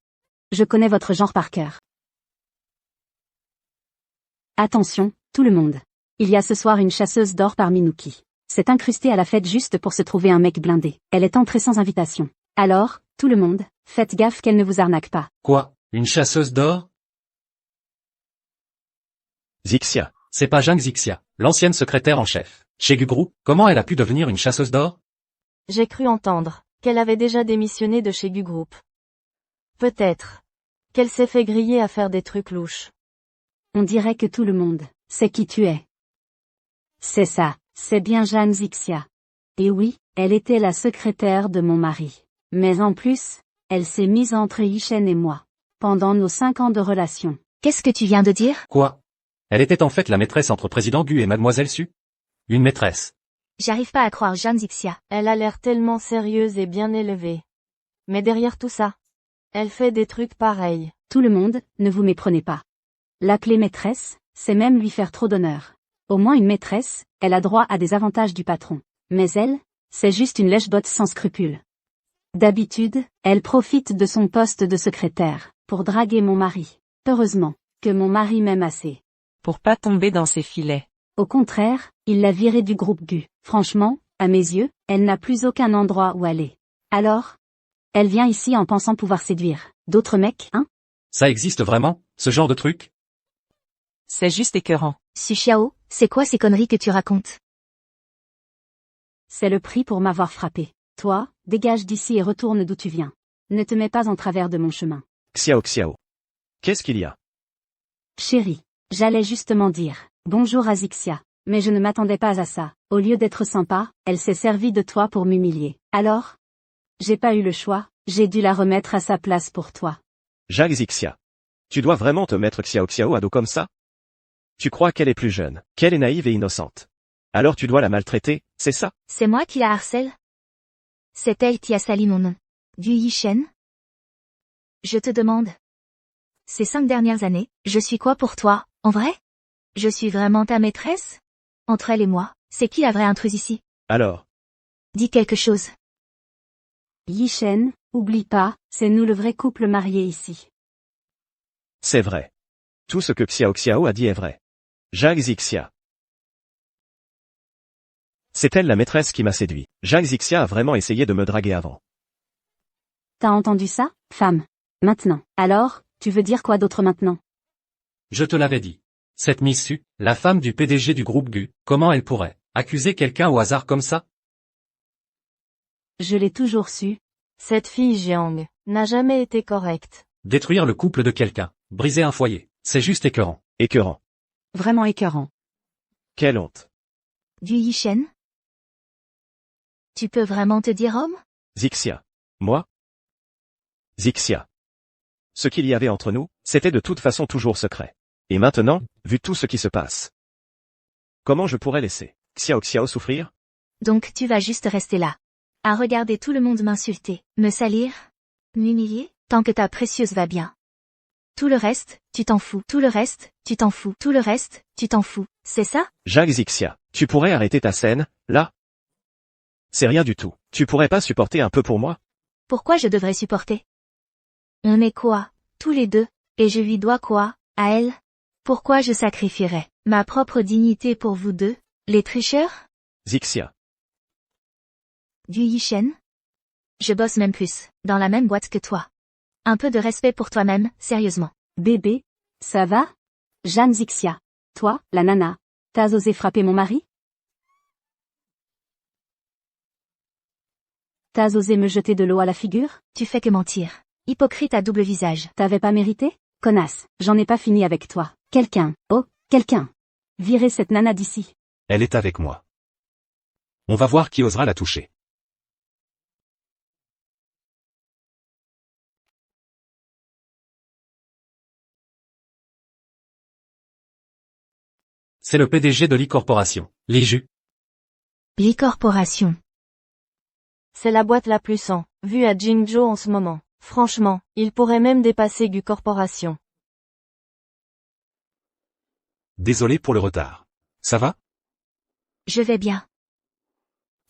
Je connais votre genre par cœur. Attention, tout le monde. Il y a ce soir une chasseuse d'or parmi nous qui s'est incrustée à la fête juste pour se trouver un mec blindé. Elle est entrée sans invitation. Alors, tout le monde, faites gaffe qu'elle ne vous arnaque pas. Quoi? Une chasseuse d'or? Zixia. C'est pas Zhang Zixia, l'ancienne secrétaire en chef. Chez Gu Group, comment elle a pu devenir une chasseuse d'or? J'ai cru entendre qu'elle avait déjà démissionné de chez Gu Group. Peut-être qu'elle s'est fait griller à faire des trucs louches. On dirait que tout le monde sait qui tu es. C'est ça, c'est bien Zhang Zixia. Et oui, elle était la secrétaire de mon mari. Mais en plus, elle s'est mise entre Yishen et moi. Pendant nos 5 ans de relation. Qu'est-ce que tu viens de dire? Quoi? Elle était en fait la maîtresse entre président Gu et mademoiselle Su? Une maîtresse. J'arrive pas à croire Zhang Zixia. Elle a l'air tellement sérieuse et bien élevée. Mais derrière tout ça, elle fait des trucs pareils. Tout le monde, ne vous méprenez pas. L'appeler maîtresse, c'est même lui faire trop d'honneur. Au moins une maîtresse, elle a droit à des avantages du patron. Mais elle, c'est juste une lèche-botte sans scrupules. D'habitude, elle profite de son poste de secrétaire pour draguer mon mari. Heureusement que mon mari m'aime assez. Pour pas tomber dans ses filets. Au contraire, il l'a virée du groupe Gu. Franchement, à mes yeux, elle n'a plus aucun endroit où aller. Alors, elle vient ici en pensant pouvoir séduire d'autres mecs, hein? Ça existe vraiment, ce genre de truc? C'est juste écœurant. Su Xiao, c'est quoi ces conneries que tu racontes? C'est le prix pour m'avoir frappé. Toi, dégage d'ici et retourne d'où tu viens. Ne te mets pas en travers de mon chemin. Xiao. Qu'est-ce qu'il y a? Chérie, j'allais justement dire bonjour à Zixia, mais je ne m'attendais pas à ça. Au lieu d'être sympa, elle s'est servie de toi pour m'humilier. Alors? J'ai pas eu le choix, j'ai dû la remettre à sa place pour toi. Zhang Zixia. Tu dois vraiment te mettre Xiao à dos comme ça? Tu crois qu'elle est plus jeune, qu'elle est naïve et innocente. Alors tu dois la maltraiter, c'est ça? C'est moi qui la harcèle? C'est elle qui a sali mon nom. Du Yishen? Je te demande. Ces 5 dernières années, je suis quoi pour toi, en vrai? Je suis vraiment ta maîtresse? Entre elle et moi, c'est qui la vraie intruse ici? Alors? Dis quelque chose. Yishen, oublie pas, c'est nous le vrai couple marié ici. C'est vrai. Tout ce que Xiao a dit est vrai. Zhang Zixia. C'est elle la maîtresse qui m'a séduit. Zhang Zixia a vraiment essayé de me draguer avant. T'as entendu ça, femme? Maintenant. Alors, tu veux dire quoi d'autre maintenant? Je te l'avais dit. Cette Miss Su, la femme du PDG du groupe Gu, comment elle pourrait accuser quelqu'un au hasard comme ça? Je l'ai toujours su. Cette fille Jiang n'a jamais été correcte. Détruire le couple de quelqu'un, briser un foyer, c'est juste écœurant. Écœurant. Vraiment écœurant. Quelle honte. Du Yishen? Tu peux vraiment te dire homme? Zixia. Moi? Zixia. Ce qu'il y avait entre nous, c'était de toute façon toujours secret. Et maintenant, vu tout ce qui se passe. Comment je pourrais laisser Xiao souffrir? Donc tu vas juste rester là. À regarder tout le monde m'insulter, me salir, m'humilier, tant que ta précieuse va bien. Tout le reste, tu t'en fous. Tout le reste, tu t'en fous. Tout le reste, tu t'en fous. C'est ça? Zhang Zixia, tu pourrais arrêter ta scène, là? C'est rien du tout. Tu pourrais pas supporter un peu pour moi? Pourquoi je devrais supporter? On est quoi, tous les deux, et je lui dois quoi, à elle? Pourquoi je sacrifierais ma propre dignité pour vous deux, les tricheurs? Zixia. Du Yishen? Je bosse même plus, dans la même boîte que toi. Un peu de respect pour toi-même, sérieusement. Bébé, ça va? Zhang Zixia. Toi, la nana, t'as osé frapper mon mari? T'as osé me jeter de l'eau à la figure? Tu fais que mentir. Hypocrite à double visage. T'avais pas mérité? Connasse, j'en ai pas fini avec toi. Quelqu'un, oh, quelqu'un. Virez cette nana d'ici. Elle est avec moi. On va voir qui osera la toucher. C'est le PDG de l'e-corporation, Li Ju. L'e-corporation. C'est la boîte la plus en vue à Jingzhou en ce moment. Franchement, il pourrait même dépasser Gu Corporation. Désolé pour le retard. Ça va? Je vais bien.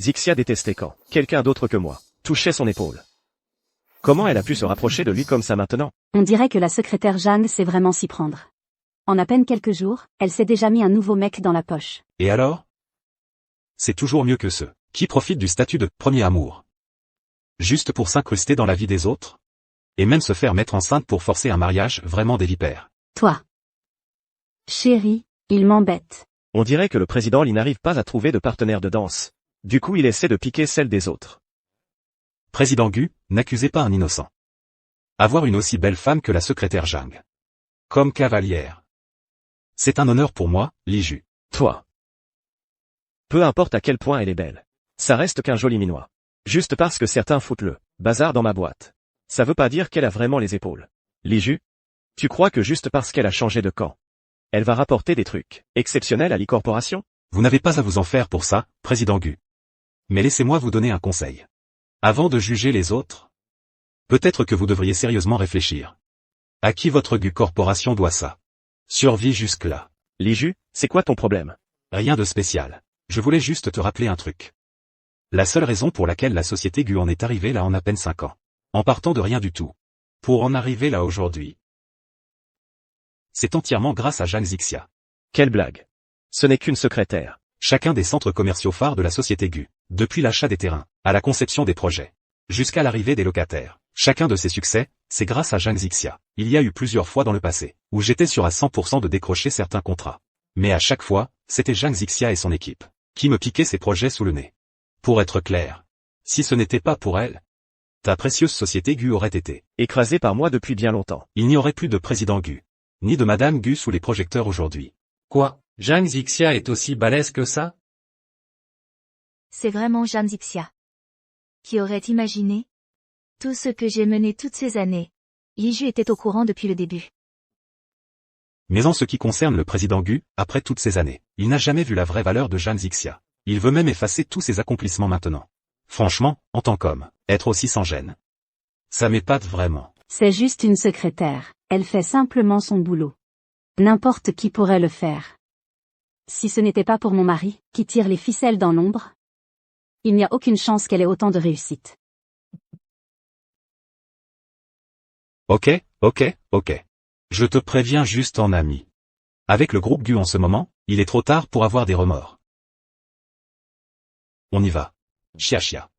Zixia détestait quand quelqu'un d'autre que moi touchait son épaule. Comment elle a pu se rapprocher de lui comme ça maintenant? On dirait que la secrétaire Jeanne sait vraiment s'y prendre. En à peine quelques jours, elle s'est déjà mis un nouveau mec dans la poche. Et alors? C'est toujours mieux que ceux qui profitent du statut de premier amour. Juste pour s'incruster dans la vie des autres? Et même se faire mettre enceinte pour forcer un mariage, vraiment des vipères. Toi. Chérie, il m'embête. On dirait que le président Lee n'arrive pas à trouver de partenaire de danse. Du coup il essaie de piquer celle des autres. Président Gu, n'accusez pas un innocent. Avoir une aussi belle femme que la secrétaire Zhang. Comme cavalière. C'est un honneur pour moi, Li Ju. Toi. Peu importe à quel point elle est belle. Ça reste qu'un joli minois. Juste parce que certains foutent le bazar dans ma boîte. Ça veut pas dire qu'elle a vraiment les épaules. Li Ju, tu crois que juste parce qu'elle a changé de camp, elle va rapporter des trucs exceptionnels à l'e-corporation? Vous n'avez pas à vous en faire pour ça, président Gu. Mais laissez-moi vous donner un conseil. Avant de juger les autres, peut-être que vous devriez sérieusement réfléchir. À qui votre Gu Corporation doit ça? Survie jusque-là. Li Ju, c'est quoi ton problème? Rien de spécial. Je voulais juste te rappeler un truc. La seule raison pour laquelle la société Gu en est arrivée là en à peine 5 ans, en partant de rien du tout, pour en arriver là aujourd'hui, c'est entièrement grâce à Zhang Zixia. Quelle blague. Ce n'est qu'une secrétaire. Chacun des centres commerciaux phares de la société Gu, depuis l'achat des terrains, à la conception des projets, jusqu'à l'arrivée des locataires. Chacun de ces succès, c'est grâce à Zhang Zixia. Il y a eu plusieurs fois dans le passé, où j'étais sûr à 100% de décrocher certains contrats. Mais à chaque fois, c'était Zhang Zixia et son équipe, qui me piquaient ces projets sous le nez. Pour être clair, si ce n'était pas pour elle, ta précieuse société Gu aurait été écrasée par moi depuis bien longtemps. Il n'y aurait plus de président Gu, ni de madame Gu sous les projecteurs aujourd'hui. Quoi? Zhang Zixia est aussi balèze que ça? C'est vraiment Zhang Zixia. Qui aurait imaginé? Tout ce que j'ai mené toutes ces années. Li Ju était au courant depuis le début. Mais en ce qui concerne le président Gu, après toutes ces années, il n'a jamais vu la vraie valeur de Zhang Zixia. Il veut même effacer tous ses accomplissements maintenant. Franchement, en tant qu'homme, être aussi sans gêne. Ça m'épate vraiment. C'est juste une secrétaire. Elle fait simplement son boulot. N'importe qui pourrait le faire. Si ce n'était pas pour mon mari, qui tire les ficelles dans l'ombre, il n'y a aucune chance qu'elle ait autant de réussite. Ok. Je te préviens juste en ami. Avec le groupe Gu en ce moment, il est trop tard pour avoir des remords. On y va. Chia.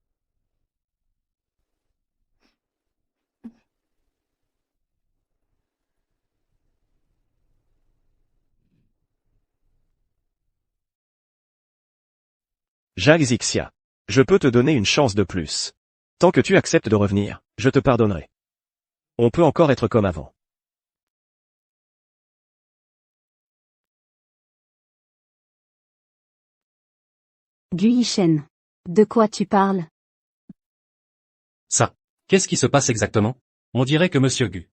Zhang Zixia. Je peux te donner une chance de plus. Tant que tu acceptes de revenir, je te pardonnerai. On peut encore être comme avant. Gu Yishen. De quoi tu parles? Ça. Qu'est-ce qui se passe exactement? On dirait que Monsieur Gu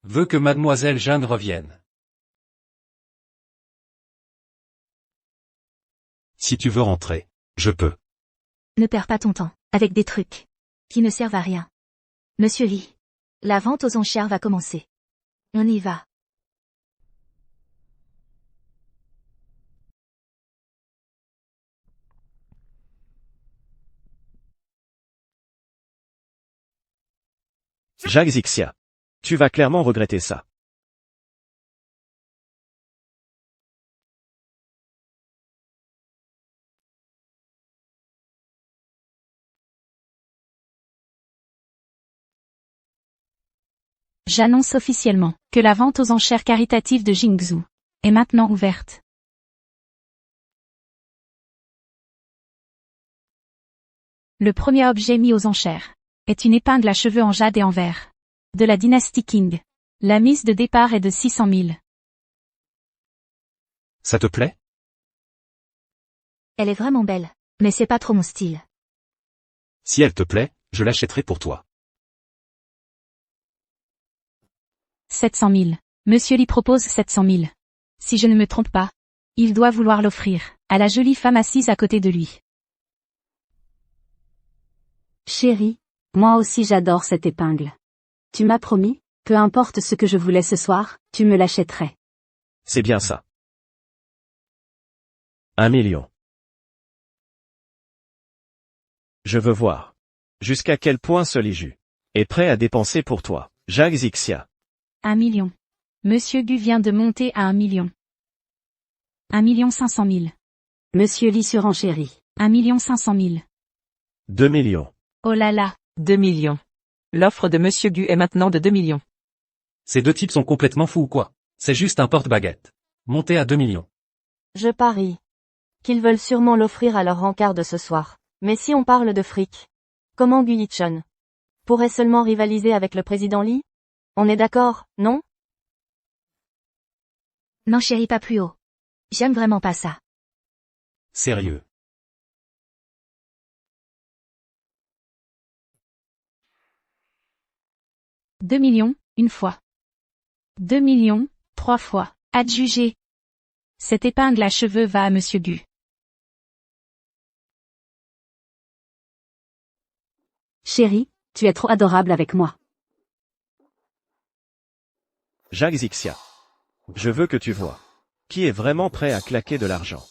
veut que Mademoiselle Jeanne revienne. Si tu veux rentrer, je peux. Ne perds pas ton temps, avec des trucs qui ne servent à rien. Monsieur Lee. La vente aux enchères va commencer. On y va. Zhang Zixia. Tu vas clairement regretter ça. J'annonce officiellement que la vente aux enchères caritatives de Jingzhou est maintenant ouverte. Le premier objet mis aux enchères est une épingle à cheveux en jade et en verre. De la dynastie Qing. La mise de départ est de 600 000. Ça te plaît? Elle est vraiment belle, mais c'est pas trop mon style. Si elle te plaît, je l'achèterai pour toi. 700 000. Monsieur Lee propose 700 000. Si je ne me trompe pas, il doit vouloir l'offrir à la jolie femme assise à côté de lui. Chérie, moi aussi j'adore cette épingle. Tu m'as promis, peu importe ce que je voulais ce soir, tu me l'achèterais. C'est bien ça. 1 million. Je veux voir. Jusqu'à quel point ce Liju est prêt à dépenser pour toi. Zhang Zixia. 1 million. Monsieur Gu vient de monter à 1 million. 1 500 000. Monsieur Li surenchérit. 1 500 000. 2 millions. Oh là là. 2 millions. L'offre de Monsieur Gu est maintenant de 2 millions. Ces deux types sont complètement fous ou quoi? C'est juste un porte-baguette. Monté à 2 millions. Je parie qu'ils veulent sûrement l'offrir à leur rencard de ce soir. Mais si on parle de fric, comment Gu Yichun pourrait seulement rivaliser avec le président Li? On est d'accord, non? Non chérie, pas plus haut. J'aime vraiment pas ça. Sérieux. 2 millions, une fois. 2 millions, 3 fois. Adjugé. Cette épingle à cheveux va à Monsieur Gu. Chérie, tu es trop adorable avec moi. Zhang Zixia. Je veux que tu vois. Qui est vraiment prêt à claquer de l'argent?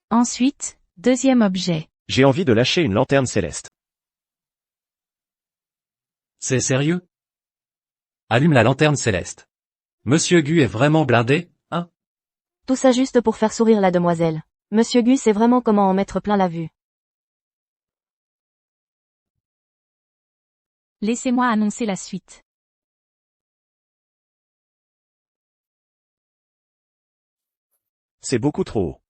Ensuite, deuxième objet. J'ai envie de lâcher une lanterne céleste. C'est sérieux? Allume la lanterne céleste. Monsieur Gu est vraiment blindé, hein? Tout ça juste pour faire sourire la demoiselle. Monsieur Gu sait vraiment comment en mettre plein la vue. Laissez-moi annoncer la suite. C'est beaucoup trop haut.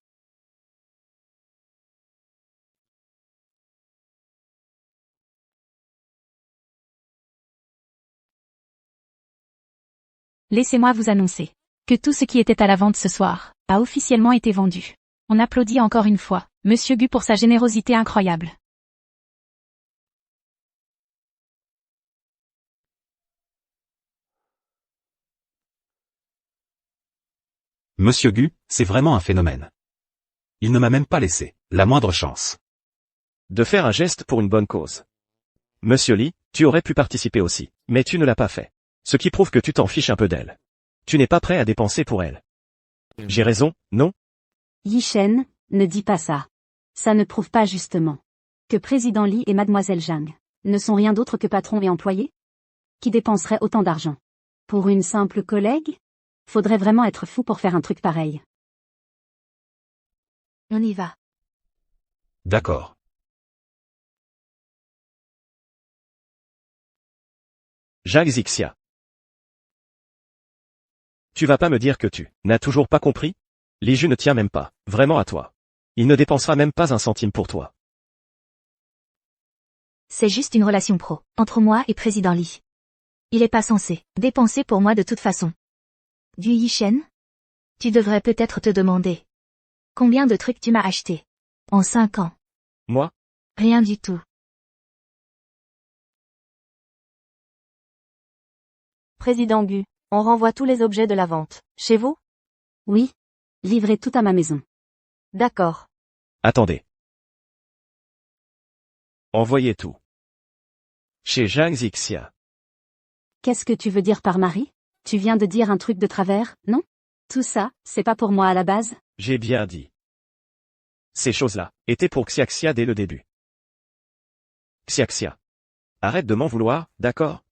Laissez-moi vous annoncer que tout ce qui était à la vente ce soir a officiellement été vendu. On applaudit encore une fois Monsieur Gu pour sa générosité incroyable. Monsieur Gu, c'est vraiment un phénomène. Il ne m'a même pas laissé la moindre chance. De faire un geste pour une bonne cause. Monsieur Li, tu aurais pu participer aussi, mais tu ne l'as pas fait. Ce qui prouve que tu t'en fiches un peu d'elle. Tu n'es pas prêt à dépenser pour elle. J'ai raison, non? Yishen, ne dis pas ça. Ça ne prouve pas justement que président Li et mademoiselle Zhang ne sont rien d'autre que patrons et employés? Qui dépenseraient autant d'argent pour une simple collègue? Faudrait vraiment être fou pour faire un truc pareil. On y va. D'accord. Zhang Zixia. Tu vas pas me dire que tu n'as toujours pas compris? Liju ne tient même pas vraiment à toi. Il ne dépensera même pas un centime pour toi. C'est juste une relation pro, entre moi et président Li. Il est pas censé dépenser pour moi de toute façon. Gu Yishen? Tu devrais peut-être te demander combien de trucs tu m'as acheté en 5 ans. Moi? Rien du tout. Président Gu, on renvoie tous les objets de la vente. Chez vous? Oui. Livrez tout à ma maison. D'accord. Attendez. Envoyez tout. Chez Zhang Zixia. Qu'est-ce que tu veux dire par mari? Tu viens de dire un truc de travers, non? Tout ça, c'est pas pour moi à la base? J'ai bien dit. Ces choses-là étaient pour Xiaxia dès le début. Xiaxia. Arrête de m'en vouloir, d'accord?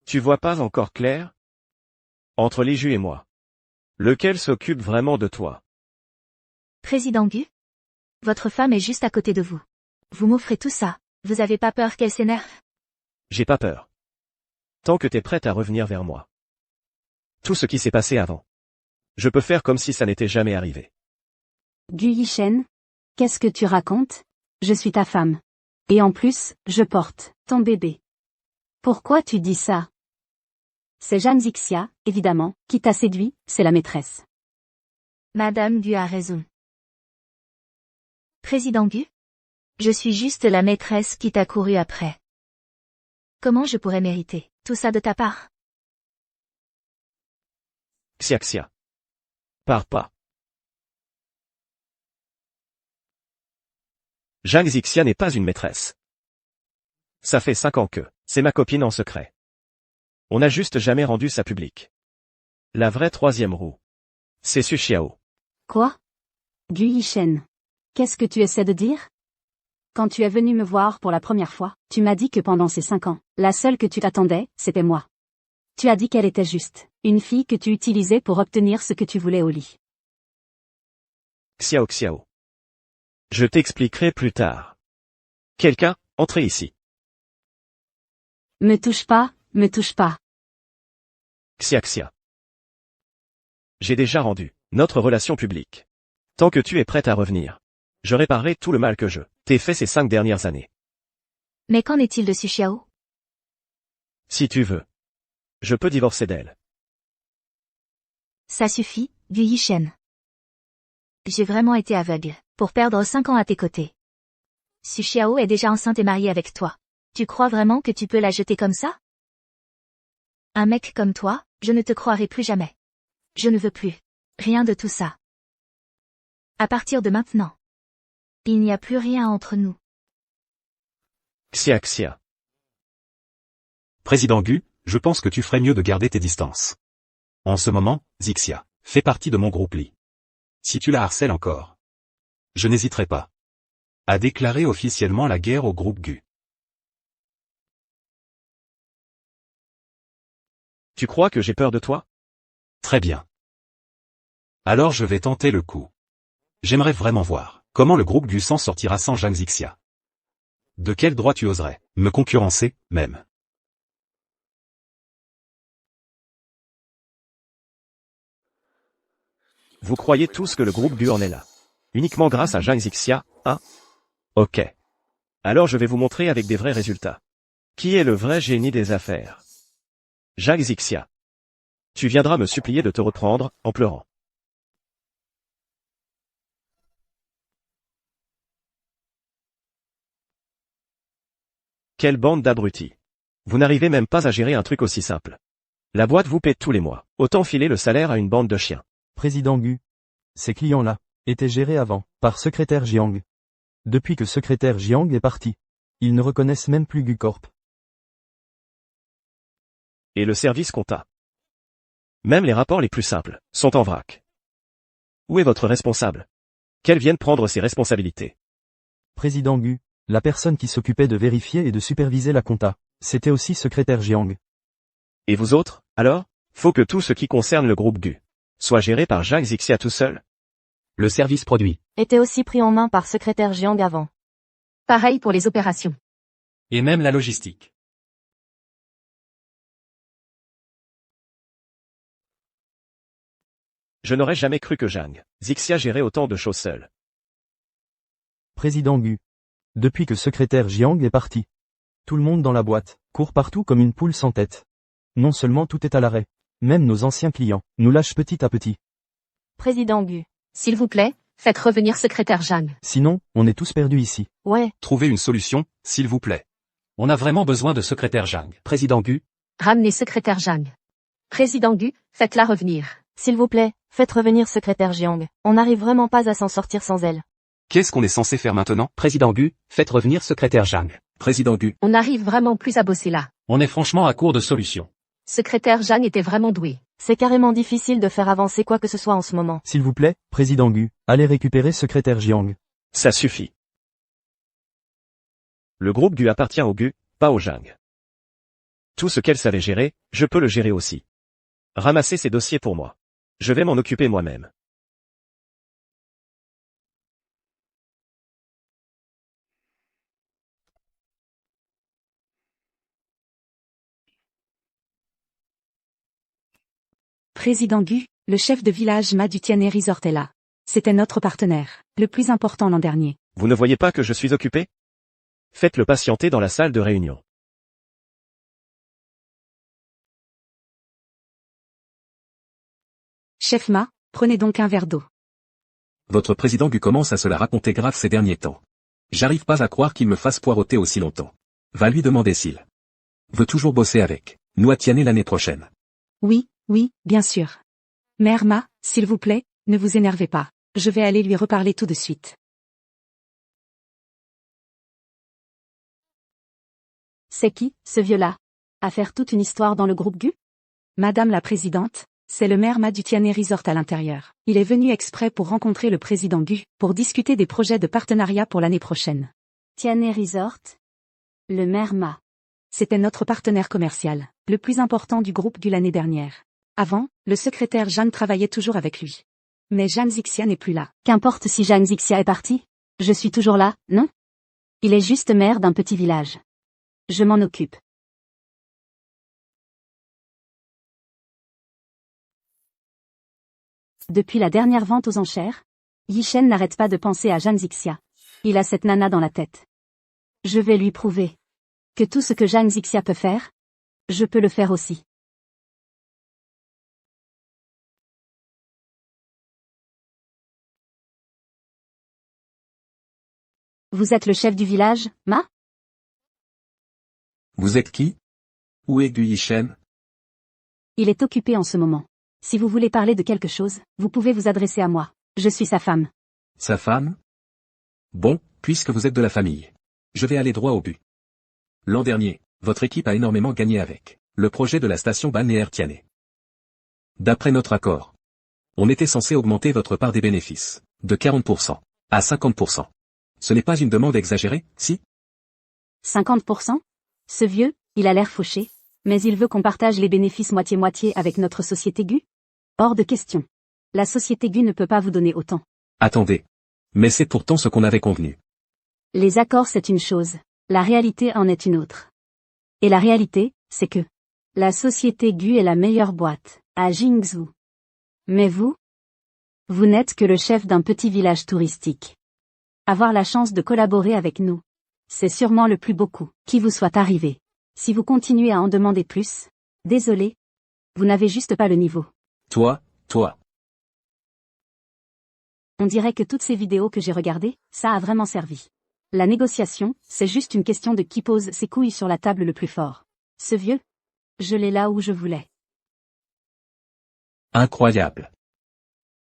Tu vois pas encore clair? Entre Liju et moi. Lequel s'occupe vraiment de toi? Président Gu? Votre femme est juste à côté de vous. Vous m'offrez tout ça. Vous avez pas peur qu'elle s'énerve? J'ai pas peur. Tant que t'es prête à revenir vers moi. Tout ce qui s'est passé avant. Je peux faire comme si ça n'était jamais arrivé. Gu Yishen? Qu'est-ce que tu racontes? Je suis ta femme. Et en plus, je porte ton bébé. Pourquoi tu dis ça? C'est Zhang Zixia, évidemment, qui t'a séduit, c'est la maîtresse. Madame Gu a raison. Président Gu? Je suis juste la maîtresse qui t'a couru après. Comment je pourrais mériter tout ça de ta part? Xiaxia. Pars pas. Zhang Zixia n'est pas une maîtresse. Ça fait 5 ans que c'est ma copine en secret. On n'a juste jamais rendu ça public. La vraie troisième roue. C'est Su Xiao. Quoi? Gu Yishen. Qu'est-ce que tu essaies de dire? Quand tu es venu me voir pour la première fois, tu m'as dit que pendant ces 5 ans, la seule que tu t'attendais, c'était moi. Tu as dit qu'elle était juste, une fille que tu utilisais pour obtenir ce que tu voulais au lit. Xiao Xiao. Je t'expliquerai plus tard. Quelqu'un, entrez ici. Me touche pas, me touche pas. Xia Xia. J'ai déjà rendu notre relation publique. Tant que tu es prête à revenir, je réparerai tout le mal que je t'ai fait ces 5 dernières années. Mais qu'en est-il de Xiao? Si tu veux, je peux divorcer d'elle. Ça suffit, Gu Yishen. J'ai vraiment été aveugle, pour perdre 5 ans à tes côtés. Xiao est déjà enceinte et mariée avec toi. Tu crois vraiment que tu peux la jeter comme ça? Un mec comme toi, je ne te croirai plus jamais. Je ne veux plus. Rien de tout ça. À partir de maintenant. Il n'y a plus rien entre nous. Xia Xia. Président Gu, je pense que tu ferais mieux de garder tes distances. En ce moment, Zixia fait partie de mon groupe Li. Si tu la harcèles encore, je n'hésiterai pas à déclarer officiellement la guerre au groupe Gu. Tu crois que j'ai peur de toi? Très bien. Alors je vais tenter le coup. J'aimerais vraiment voir comment le groupe Gu s'en sortira sans Zhang Zixia. De quel droit tu oserais me concurrencer, même? Vous croyez tous que le groupe Gu en est là? Uniquement grâce à Zhang Zixia, hein? Ok. Alors je vais vous montrer avec des vrais résultats. Qui est le vrai génie des affaires? Zhang Zixia. Tu viendras me supplier de te reprendre, en pleurant. Quelle bande d'abrutis. Vous n'arrivez même pas à gérer un truc aussi simple. La boîte vous paie tous les mois. Autant filer le salaire à une bande de chiens. Président Gu. Ces clients-là étaient gérés avant par secrétaire Jiang. Depuis que secrétaire Jiang est parti, ils ne reconnaissent même plus Gu Corp. Et le service compta. Même les rapports les plus simples sont en vrac. Où est votre responsable? Qu'elle vienne prendre ses responsabilités. Président Gu, la personne qui s'occupait de vérifier et de superviser la compta, c'était aussi secrétaire Jiang. Et vous autres, alors? Faut que tout ce qui concerne le groupe Gu soit géré par Zhang Zixia tout seul? Le service produit Était aussi pris en main par secrétaire Jiang avant. Pareil pour les opérations. Et même la logistique. Je n'aurais jamais cru que Zhang Zixia gérait autant de choses seul. Président Gu. Depuis que secrétaire Jiang est parti, tout le monde dans la boîte court partout comme une poule sans tête. Non seulement tout est à l'arrêt, même nos anciens clients nous lâchent petit à petit. Président Gu. S'il vous plaît, faites revenir secrétaire Zhang. Sinon, on est tous perdus ici. Ouais. Trouvez une solution, s'il vous plaît. On a vraiment besoin de secrétaire Zhang. Président Gu. Ramenez secrétaire Zhang. Président Gu, faites-la revenir. S'il vous plaît, faites revenir secrétaire Jiang. On n'arrive vraiment pas à s'en sortir sans elle. Qu'est-ce qu'on est censé faire maintenant? Président Gu, faites revenir secrétaire Zhang. Président Gu. On n'arrive vraiment plus à bosser là. On est franchement à court de solutions. Secrétaire Zhang était vraiment doué. C'est carrément difficile de faire avancer quoi que ce soit en ce moment. S'il vous plaît, président Gu, allez récupérer secrétaire Jiang. Ça suffit. Le groupe Gu appartient au Gu, pas au Zhang. Tout ce qu'elle savait gérer, je peux le gérer aussi. Ramassez ces dossiers pour moi. Je vais m'en occuper moi-même. Président Gu, le chef de village Ma du Tianhe Resort est là. C'était notre partenaire, le plus important l'an dernier. Vous ne voyez pas que je suis occupé? Faites-le patienter dans la salle de réunion. Chef Ma, prenez donc un verre d'eau. Votre président Gu commence à se la raconter grave ces derniers temps. J'arrive pas à croire qu'il me fasse poireauter aussi longtemps. Va lui demander s'il veut toujours bosser avec nous à Tianhe l'année prochaine. Oui, oui, bien sûr. Mère Ma, s'il vous plaît, ne vous énervez pas. Je vais aller lui reparler tout de suite. C'est qui, ce vieux-là? À faire toute une histoire dans le groupe Gu? Madame la présidente, C'est le maire Ma du Tianhe Resort à l'intérieur. Il est venu exprès pour rencontrer le président Gu, pour discuter des projets de partenariat pour l'année prochaine. Tianhe Resort? Le maire Ma. C'était notre partenaire commercial, le plus important du groupe Gu l'année dernière. Avant, le secrétaire Zhang travaillait toujours avec lui. Mais Zhang Zixia n'est plus là. Qu'importe si Zhang Zixia est parti? Je suis toujours là, non? Il est juste maire d'un petit village. Je m'en occupe. Depuis la dernière vente aux enchères, Yishen n'arrête pas de penser à Zhang Zixia. Il a cette nana dans la tête. Je vais lui prouver que tout ce que Zhang Zixia peut faire, je peux le faire aussi. Vous êtes le chef du village, Ma? Vous êtes qui? Où est Gu Yishen? Il est occupé en ce moment. Si vous voulez parler de quelque chose, vous pouvez vous adresser à moi. Je suis sa femme. Sa femme? Bon, puisque vous êtes de la famille. Je vais aller droit au but. L'an dernier, votre équipe a énormément gagné avec le projet de la station balnéaire Tianhe. D'après notre accord, on était censé augmenter votre part des bénéfices, de 40% à 50%. Ce n'est pas une demande exagérée, si? 50%? Ce vieux, il a l'air fauché, mais il veut qu'on partage les bénéfices moitié-moitié avec notre société Gu? Hors de question. La société Gu ne peut pas vous donner autant. Attendez. Mais c'est pourtant ce qu'on avait convenu. Les accords c'est une chose, la réalité en est une autre. Et la réalité, c'est que la société Gu est la meilleure boîte, à Jingzhou. Mais vous n'êtes que le chef d'un petit village touristique. Avoir la chance de collaborer avec nous, c'est sûrement le plus beau coup qui vous soit arrivé. Si vous continuez à en demander plus, désolé, vous n'avez juste pas le niveau. Toi. On dirait que toutes ces vidéos que j'ai regardées, ça a vraiment servi. La négociation, c'est juste une question de qui pose ses couilles sur la table le plus fort. Ce vieux, je l'ai là où je voulais. Incroyable.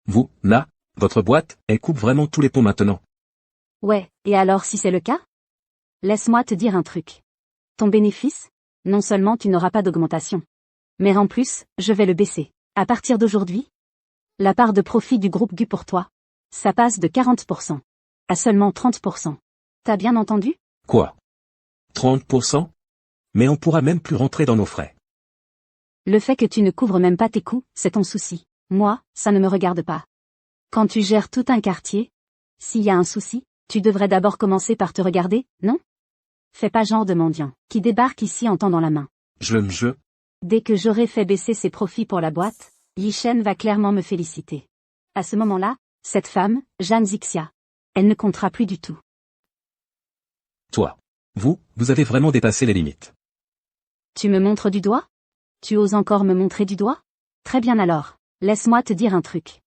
Vous, là, votre boîte, elle coupe vraiment tous les ponts maintenant. Ouais, et alors si c'est le cas? Laisse-moi te dire un truc. Ton bénéfice? Non seulement tu n'auras pas d'augmentation. Mais en plus, je vais le baisser. À partir d'aujourd'hui, la part de profit du groupe Gu pour toi, ça passe de 40% à seulement 30%. T'as bien entendu? Quoi? 30%? Mais on pourra même plus rentrer dans nos frais. Le fait que tu ne couvres même pas tes coûts, c'est ton souci. Moi, ça ne me regarde pas. Quand tu gères tout un quartier, s'il y a un souci, tu devrais d'abord commencer par te regarder, non? Fais pas genre de mendiant, qui débarque ici en tendant la main. Dès que j'aurai fait baisser ses profits pour la boîte, Yishen va clairement me féliciter. À ce moment-là, cette femme, Zhang Zixia, elle ne comptera plus du tout. Toi. Vous avez vraiment dépassé les limites. Tu me montres du doigt? Tu oses encore me montrer du doigt? Très bien alors, laisse-moi te dire un truc.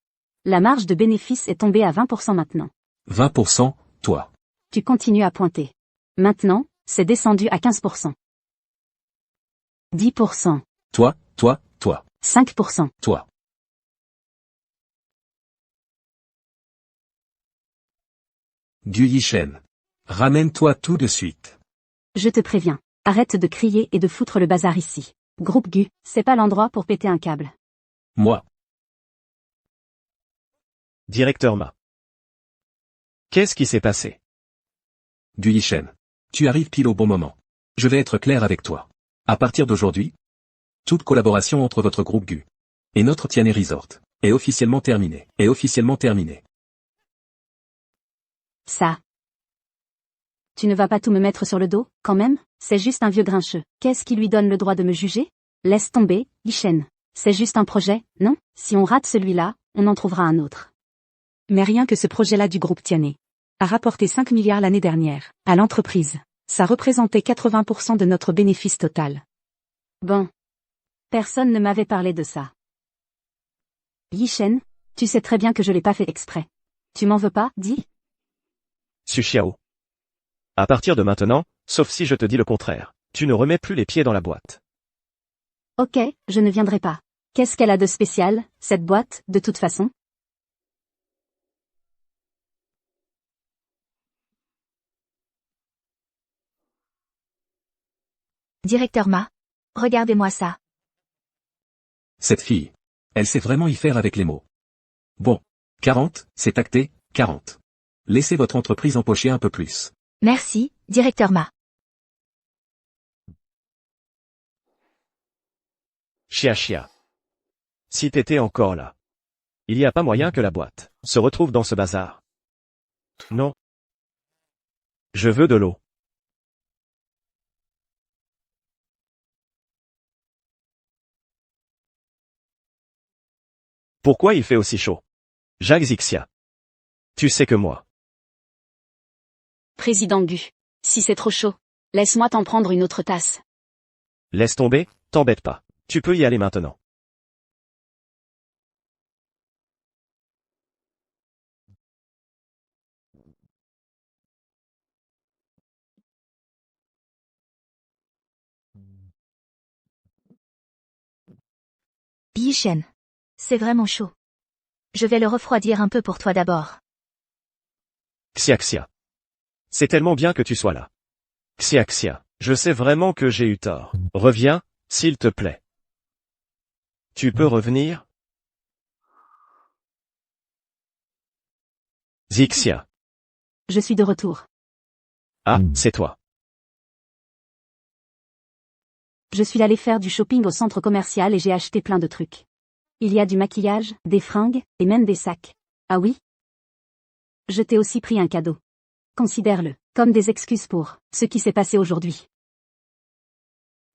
La marge de bénéfice est tombée à 20% maintenant. 20%, toi. Tu continues à pointer. Maintenant, c'est descendu à 15%. 10%. Toi. 5%. Toi. Gu Yishen. Ramène-toi tout de suite. Je te préviens. Arrête de crier et de foutre le bazar ici. Groupe Gu, c'est pas l'endroit pour péter un câble. Moi. Directeur Ma. Qu'est-ce qui s'est passé? Gu Yishen. Tu arrives pile au bon moment. Je vais être clair avec toi. À partir d'aujourd'hui, toute collaboration entre votre groupe Gu et notre Tianhe Resort est officiellement terminée. Ça. Tu ne vas pas tout me mettre sur le dos, quand même? C'est juste un vieux grincheux. Qu'est-ce qui lui donne le droit de me juger? Laisse tomber, Yishen. C'est juste un projet, non? Si on rate celui-là, on en trouvera un autre. Mais rien que ce projet-là du groupe Tianhe a rapporté 5 milliards l'année dernière à l'entreprise. Ça représentait 80% de notre bénéfice total. Bon. Personne ne m'avait parlé de ça. Yishen, tu sais très bien que je l'ai pas fait exprès. Tu m'en veux pas, dis? Su Xiao. À partir de maintenant, sauf si je te dis le contraire, tu ne remets plus les pieds dans la boîte. Ok, je ne viendrai pas. Qu'est-ce qu'elle a de spécial, cette boîte, de toute façon? Directeur Ma. Regardez-moi ça. Cette fille. Elle sait vraiment y faire avec les mots. Bon. 40, c'est acté, 40. Laissez votre entreprise empocher un peu plus. Merci, directeur Ma. Chia. Si t'étais encore là. Il n'y a pas moyen que la boîte se retrouve dans ce bazar. Non. Je veux de l'eau. Pourquoi il fait aussi chaud? Jacques Zixia. Tu sais que moi. Président Gu. Si c'est trop chaud, laisse-moi t'en prendre une autre tasse. Laisse tomber, t'embête pas. Tu peux y aller maintenant. Yishen. C'est vraiment chaud. Je vais le refroidir un peu pour toi d'abord. Xia. C'est tellement bien que tu sois là. Xia. Je sais vraiment que j'ai eu tort. Reviens, s'il te plaît. Tu peux revenir? Zixia. Je suis de retour. Ah, c'est toi. Je suis allée faire du shopping au centre commercial et j'ai acheté plein de trucs. Il y a du maquillage, des fringues, et même des sacs. Ah oui? Je t'ai aussi pris un cadeau. Considère-le comme des excuses pour ce qui s'est passé aujourd'hui.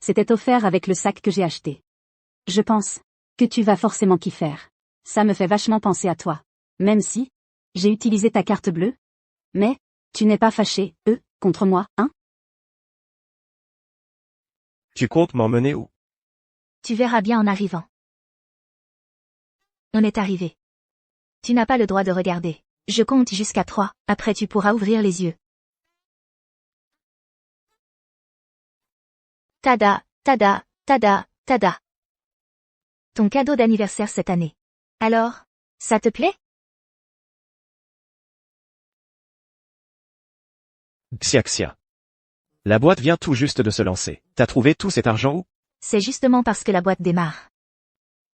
C'était offert avec le sac que j'ai acheté. Je pense que tu vas forcément kiffer. Ça me fait vachement penser à toi. Même si j'ai utilisé ta carte bleue. Mais tu n'es pas fâché, contre moi, hein? Tu comptes m'emmener où? Tu verras bien en arrivant. On est arrivé. Tu n'as pas le droit de regarder. Je compte jusqu'à 3, après tu pourras ouvrir les yeux. Tada. Ton cadeau d'anniversaire cette année. Alors, ça te plaît? Xia. La boîte vient tout juste de se lancer. T'as trouvé tout cet argent où? C'est justement parce que la boîte démarre.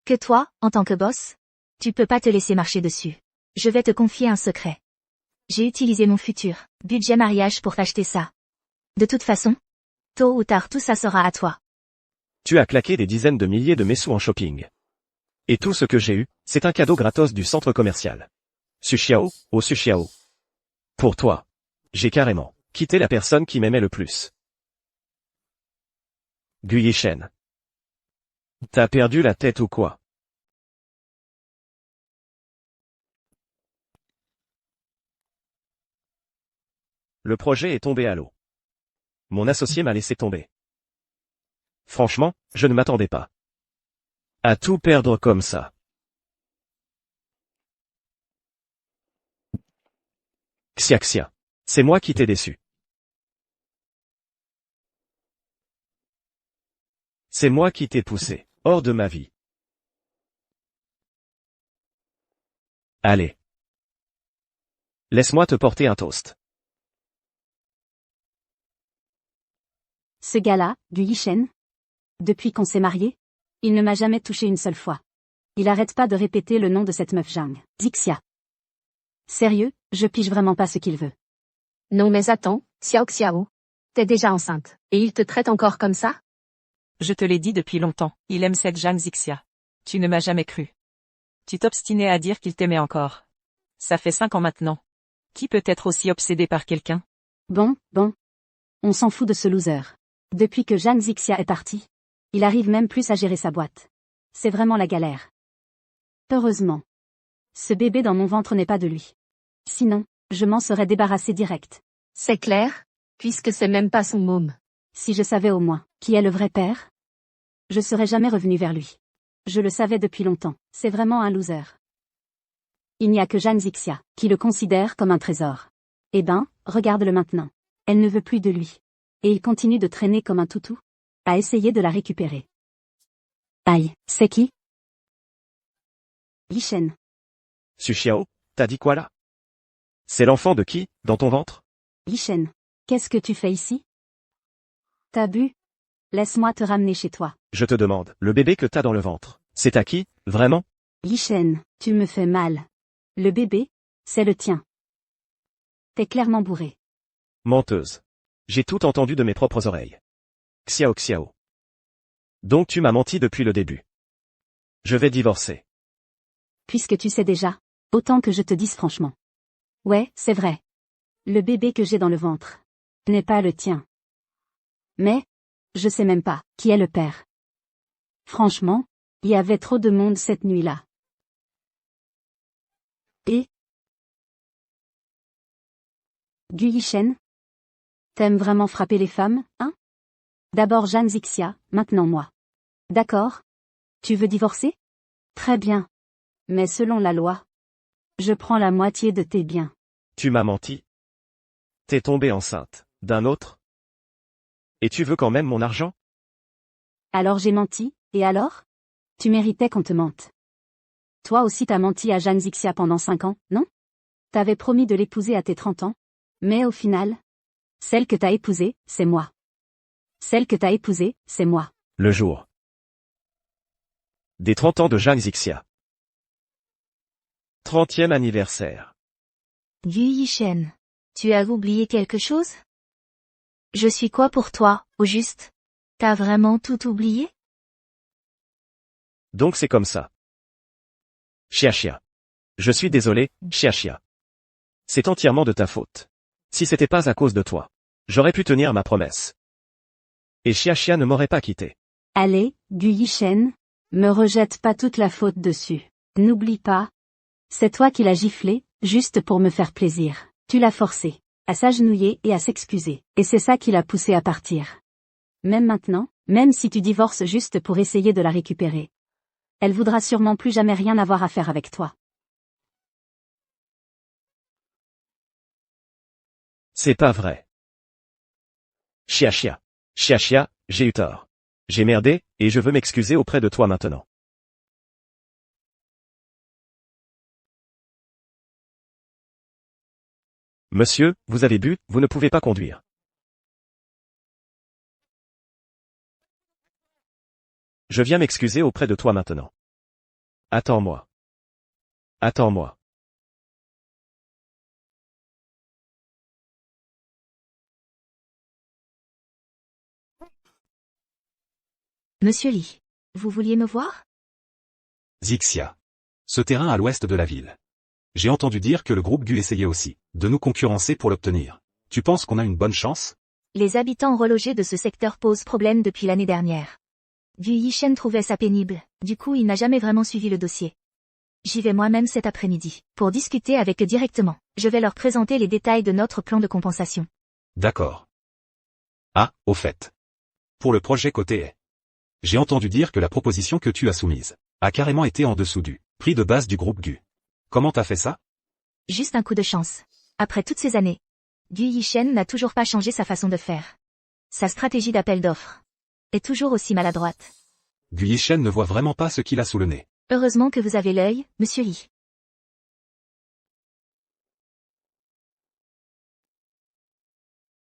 Que toi, en tant que boss, tu peux pas te laisser marcher dessus. Je vais te confier un secret. J'ai utilisé mon futur budget mariage pour t'acheter ça. De toute façon, tôt ou tard tout ça sera à toi. Tu as claqué des dizaines de milliers de mes sous en shopping. Et tout ce que j'ai eu, c'est un cadeau gratos du centre commercial. Sushiao. Pour toi. J'ai carrément quitté la personne qui m'aimait le plus. Gu Yishen. T'as perdu la tête ou quoi? Le projet est tombé à l'eau. Mon associé m'a laissé tomber. Franchement, je ne m'attendais pas à tout perdre comme ça. Xia. C'est moi qui t'ai déçu. C'est moi qui t'ai poussé hors de ma vie. Allez. Laisse-moi te porter un toast. Ce gars-là, Gu Yishen, depuis qu'on s'est mariés, il ne m'a jamais touché une seule fois. Il arrête pas de répéter le nom de cette meuf Zhang. Zixia. Sérieux, je pige vraiment pas ce qu'il veut. Non mais attends, Xiao. T'es déjà enceinte. Et il te traite encore comme ça? Je te l'ai dit depuis longtemps, il aime cette Zhang Zixia. Tu ne m'as jamais cru. Tu t'obstinais à dire qu'il t'aimait encore. Ça fait 5 ans maintenant. Qui peut être aussi obsédé par quelqu'un? Bon. On s'en fout de ce loser. Depuis que Zhang Zixia est parti, il arrive même plus à gérer sa boîte. C'est vraiment la galère. Heureusement. Ce bébé dans mon ventre n'est pas de lui. Sinon, je m'en serais débarrassé direct. C'est clair, puisque c'est même pas son môme. Si je savais au moins qui est le vrai père, je serais jamais revenu vers lui. Je le savais depuis longtemps, c'est vraiment un loser. Il n'y a que Zhang Zixia qui le considère comme un trésor. Eh ben, regarde-le maintenant. Elle ne veut plus de lui. Et il continue de traîner comme un toutou, à essayer de la récupérer. Aïe, c'est qui? Yishen. Sushiao, t'as dit quoi là? C'est l'enfant de qui, dans ton ventre? Yishen, qu'est-ce que tu fais ici? T'as bu? Laisse-moi te ramener chez toi. Je te demande, le bébé que t'as dans le ventre, c'est à qui, vraiment? Yishen, tu me fais mal. Le bébé, c'est le tien. T'es clairement bourré. Menteuse. J'ai tout entendu de mes propres oreilles. Xiao Xiao. Donc tu m'as menti depuis le début. Je vais divorcer. Puisque tu sais déjà, autant que je te dise franchement. Ouais, c'est vrai. Le bébé que j'ai dans le ventre n'est pas le tien. Mais, je sais même pas qui est le père. Franchement, il y avait trop de monde cette nuit-là. Et Gu Yishen, t'aimes vraiment frapper les femmes, hein? D'abord Jeanne Zixia, maintenant moi. D'accord? Tu veux divorcer? Très bien. Mais selon la loi, je prends la moitié de tes biens. Tu m'as menti. T'es tombée enceinte. D'un autre? Et tu veux quand même mon argent? Alors j'ai menti, et alors? Tu méritais qu'on te mente. Toi aussi t'as menti à Jeanne Zixia pendant 5 ans, non? T'avais promis de l'épouser à tes 30 ans. Mais au final, celle que t'as épousée, c'est moi. Celle que t'as épousée, c'est moi. Le jour des 30 ans de Jeanne Zixia. 30e anniversaire. Gu Yishen, tu as oublié quelque chose? Je suis quoi pour toi, au juste? T'as vraiment tout oublié? Donc c'est comme ça. Chia. Je suis désolé, Chia. C'est entièrement de ta faute. Si c'était pas à cause de toi, j'aurais pu tenir ma promesse. Et Chia ne m'aurait pas quitté. Allez, Gu Yishen, me rejette pas toute la faute dessus. N'oublie pas. C'est toi qui l'as giflé, juste pour me faire plaisir. Tu l'as forcé à s'agenouiller et à s'excuser. Et c'est ça qui l'a poussé à partir. Même maintenant, même si tu divorces juste pour essayer de la récupérer, elle voudra sûrement plus jamais rien avoir à faire avec toi. C'est pas vrai. Chia, j'ai eu tort. J'ai merdé, et je veux m'excuser auprès de toi maintenant. Monsieur, vous avez bu, vous ne pouvez pas conduire. Je viens m'excuser auprès de toi maintenant. Attends-moi. Attends-moi. Monsieur Lee, vous vouliez me voir? Zixia. Ce terrain à l'ouest de la ville. J'ai entendu dire que le groupe Gu essayait aussi de nous concurrencer pour l'obtenir. Tu penses qu'on a une bonne chance? Les habitants relogés de ce secteur posent problème depuis l'année dernière. Gu Yishen trouvait ça pénible, du coup il n'a jamais vraiment suivi le dossier. J'y vais moi-même cet après-midi, pour discuter avec eux directement. Je vais leur présenter les détails de notre plan de compensation. D'accord. Ah, au fait. Pour le projet côté est. J'ai entendu dire que la proposition que tu as soumise a carrément été en dessous du prix de base du groupe Gu. Comment t'as fait ça? Juste un coup de chance. Après toutes ces années, Gu Yishen n'a toujours pas changé sa façon de faire. Sa stratégie d'appel d'offres est toujours aussi maladroite. Gu Yishen ne voit vraiment pas ce qu'il a sous le nez. Heureusement que vous avez l'œil, monsieur Lee.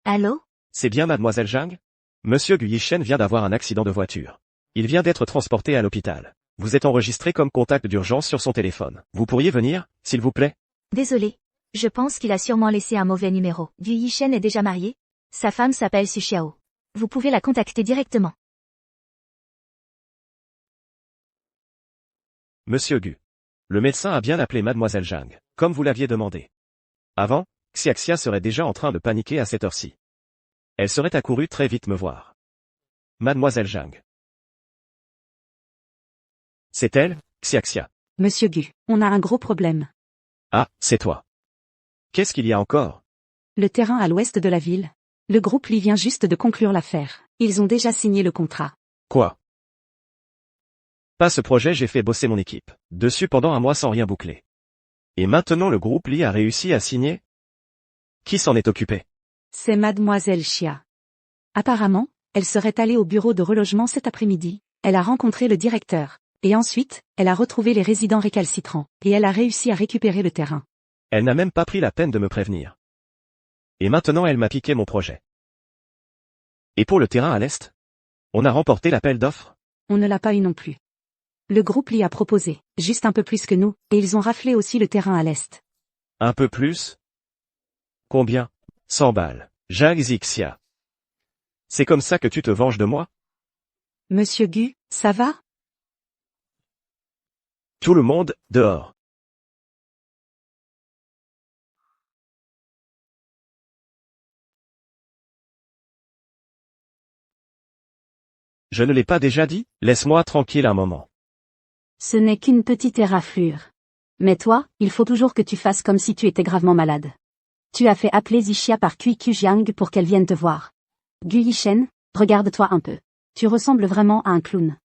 Allô? C'est bien mademoiselle Zhang? Monsieur Gu Yishen vient d'avoir un accident de voiture. Il vient d'être transporté à l'hôpital. Vous êtes enregistré comme contact d'urgence sur son téléphone. Vous pourriez venir, s'il vous plaît? Désolé. Je pense qu'il a sûrement laissé un mauvais numéro. Gu Yishen est déjà marié. Sa femme s'appelle Su Xiao. Vous pouvez la contacter directement. Monsieur Gu. Le médecin a bien appelé mademoiselle Zhang, comme vous l'aviez demandé. Avant, Xiaxia serait déjà en train de paniquer à cette heure-ci. Elle serait accourue très vite me voir. Mademoiselle Zhang. C'est elle, Xiaxia. Monsieur Gu, on a un gros problème. Ah, c'est toi. Qu'est-ce qu'il y a encore? Le terrain à l'ouest de la ville. Le groupe Lee vient juste de conclure l'affaire. Ils ont déjà signé le contrat. Quoi? Pas ce projet, j'ai fait bosser mon équipe dessus pendant un mois sans rien boucler. Et maintenant le groupe Lee a réussi à signer? Qui s'en est occupé? C'est mademoiselle Chia. Apparemment, elle serait allée au bureau de relogement cet après-midi. Elle a rencontré le directeur. Et ensuite, elle a retrouvé les résidents récalcitrants. Et elle a réussi à récupérer le terrain. Elle n'a même pas pris la peine de me prévenir. Et maintenant elle m'a piqué mon projet. Et pour le terrain à l'est? On a remporté l'appel d'offres? On ne l'a pas eu non plus. Le groupe l'y a proposé, juste un peu plus que nous, et ils ont raflé aussi le terrain à l'est. Un peu plus? Combien? 100 balles. Jacques Zixia. C'est comme ça que tu te venges de moi? Monsieur Gu, ça va? Tout le monde, dehors. Je ne l'ai pas déjà dit? Laisse-moi tranquille un moment. Ce n'est qu'une petite éraflure. Mais toi, il faut toujours que tu fasses comme si tu étais gravement malade. Tu as fait appeler Zixia par Kui Jiang pour qu'elle vienne te voir. Gu Yishen, regarde-toi un peu. Tu ressembles vraiment à un clown.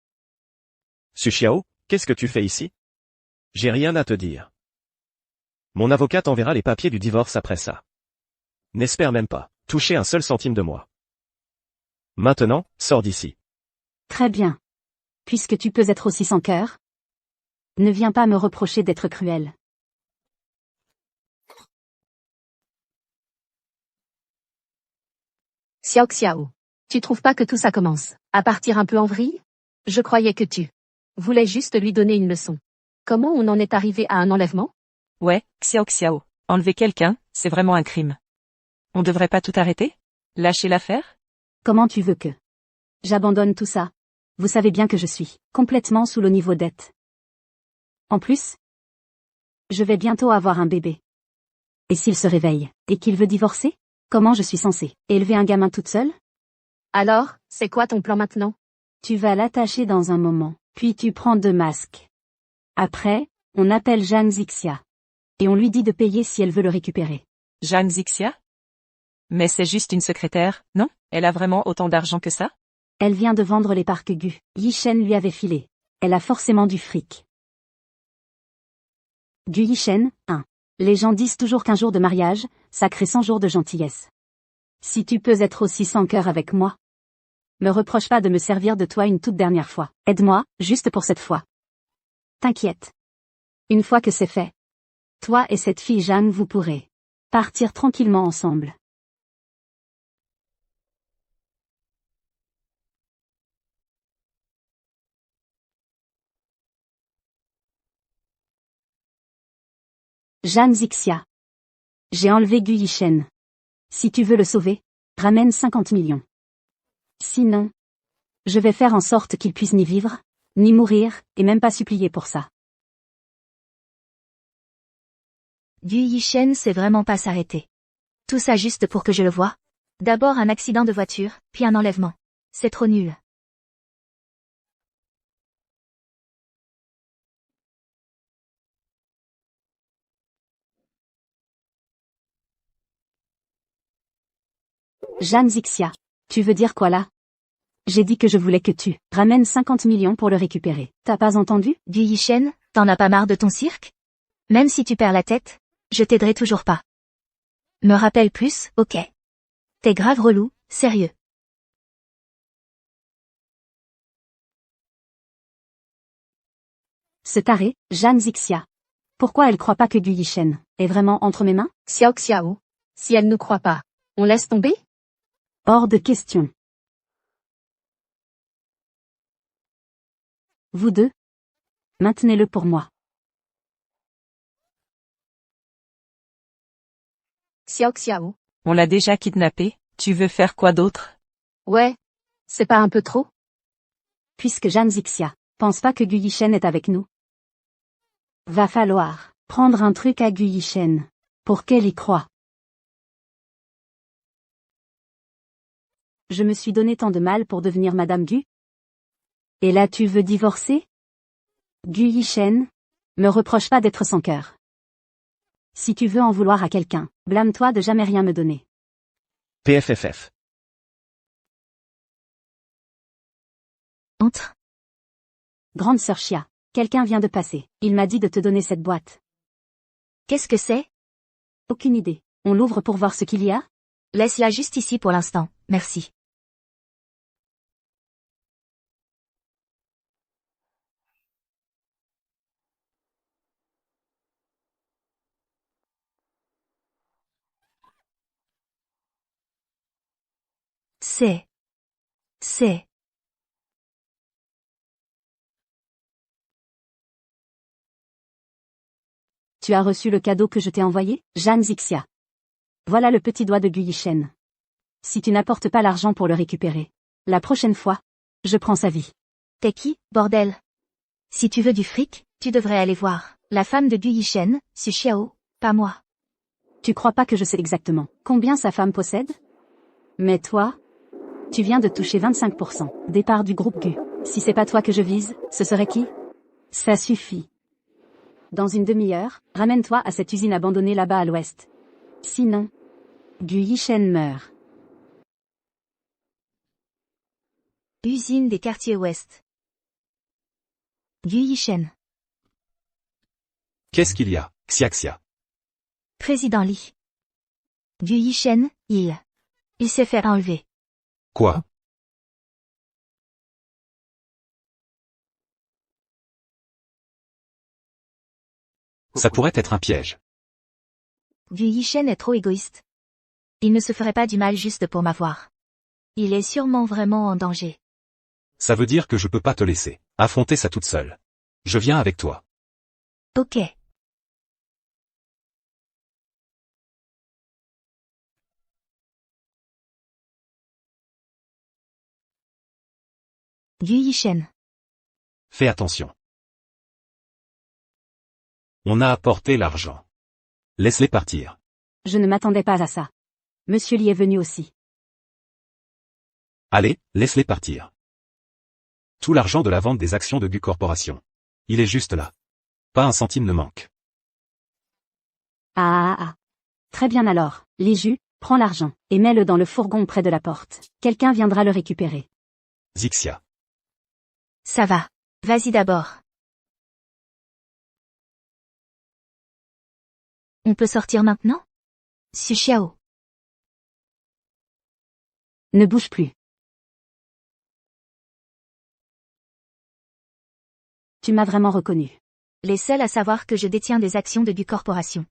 Su Xiao, qu'est-ce que tu fais ici? J'ai rien à te dire. Mon avocat t'enverra les papiers du divorce après ça. N'espère même pas toucher un seul centime de moi. Maintenant, sors d'ici. Très bien. Puisque tu peux être aussi sans cœur, ne viens pas me reprocher d'être cruel. Xiao Xiao. Tu trouves pas que tout ça commence à partir un peu en vrille? Je croyais que tu voulais juste lui donner une leçon. Comment on en est arrivé à un enlèvement? Ouais, Xiao Xiao. Enlever quelqu'un, c'est vraiment un crime. On devrait pas tout arrêter? Lâcher l'affaire? Comment tu veux que j'abandonne tout ça? Vous savez bien que je suis complètement sous le niveau dette. En plus, je vais bientôt avoir un bébé. Et s'il se réveille, et qu'il veut divorcer? Comment je suis censée élever un gamin toute seule? Alors, c'est quoi ton plan maintenant? Tu vas l'attacher dans un moment, puis tu prends 2 masques. Après, on appelle Jeanne Zixia. Et on lui dit de payer si elle veut le récupérer. Jeanne Zixia? Mais c'est juste une secrétaire, non? Elle a vraiment autant d'argent que ça? Elle vient de vendre les parcs Gu. Yishen lui avait filé. Elle a forcément du fric. Gu Yishen, 1. Les gens disent toujours qu'un jour de mariage, ça crée 100 jours de gentillesse. Si tu peux être aussi sans cœur avec moi. Me reproche pas de me servir de toi une toute dernière fois. Aide-moi, juste pour cette fois. T'inquiète. Une fois que c'est fait, toi et cette fille Jeanne vous pourrez partir tranquillement ensemble. Jeanne Zixia. J'ai enlevé Gu Yishen. Si tu veux le sauver, ramène 50 millions. Sinon, je vais faire en sorte qu'il puisse ni vivre, ni mourir, et même pas supplier pour ça. Gu Yishen sait vraiment pas s'arrêter. Tout ça juste pour que je le voie. D'abord un accident de voiture, puis un enlèvement. C'est trop nul. Jeanne Zixia. Tu veux dire quoi là? J'ai dit que je voulais que tu ramènes 50 millions pour le récupérer. T'as pas entendu? Gu Yishen, t'en as pas marre de ton cirque? Même si tu perds la tête, je t'aiderai toujours pas. Me rappelle plus, ok. T'es grave relou, sérieux. Ce taré, Jeanne Zixia. Pourquoi elle croit pas que Gu Yishen est vraiment entre mes mains? Xiao Xiao. Si elle ne croit pas, on laisse tomber? Hors de question. Vous deux, maintenez-le pour moi. Xiao Xiao. On l'a déjà kidnappé, tu veux faire quoi d'autre? Ouais. C'est pas un peu trop? Puisque Jeanne Zixia pense pas que Gu Yishen est avec nous. Va falloir prendre un truc à Gu Yishen pour qu'elle y croie. Je me suis donné tant de mal pour devenir Madame Gu. Et là tu veux divorcer? Gu Yishen, me reproche pas d'être sans cœur. Si tu veux en vouloir à quelqu'un, blâme-toi de jamais rien me donner. PFFF. Entre. Grande sœur Chia, quelqu'un vient de passer. Il m'a dit de te donner cette boîte. Qu'est-ce que c'est? Aucune idée. On l'ouvre pour voir ce qu'il y a? Laisse-la juste ici pour l'instant, merci. C'est. Tu as reçu le cadeau que je t'ai envoyé, Jeanne Zixia. Voilà le petit doigt de Gu Yishen. Si tu n'apportes pas l'argent pour le récupérer, la prochaine fois, je prends sa vie. T'es qui, bordel? Si tu veux du fric, tu devrais aller voir la femme de Gu Yishen, Su Xiao, pas moi. Tu crois pas que je sais exactement combien sa femme possède? Mais toi, tu viens de toucher 25% des parts du groupe Gu. Si c'est pas toi que je vise, ce serait qui? Ça suffit. Dans une demi-heure, ramène-toi à cette usine abandonnée là-bas à l'ouest. Sinon, Gu Yishen meurt. Usine des quartiers ouest. Gu Yishen. Qu'est-ce qu'il y a, Xiaxia? Président Li. Gu Yishen, il s'est fait enlever. Quoi? Ça pourrait être un piège. Gu Yishen est trop égoïste. Il ne se ferait pas du mal juste pour m'avoir. Il est sûrement vraiment en danger. Ça veut dire que je peux pas te laisser affronter ça toute seule. Je viens avec toi. Ok. Gu Yishen. Fais attention. On a apporté l'argent. Laisse-les partir. Je ne m'attendais pas à ça. Monsieur Li est venu aussi. Allez, laisse-les partir. Tout l'argent de la vente des actions de Gu Corporation. Il est juste là. Pas un centime ne manque. Ah. Très bien alors, Li Ju, prends l'argent, et mets-le dans le fourgon près de la porte. Quelqu'un viendra le récupérer. Zixia. Ça va. Vas-y d'abord. On peut sortir maintenant? Su Xiao. Ne bouge plus. Tu m'as vraiment reconnu. Les seuls à savoir que je détiens des actions de Gu Corporation.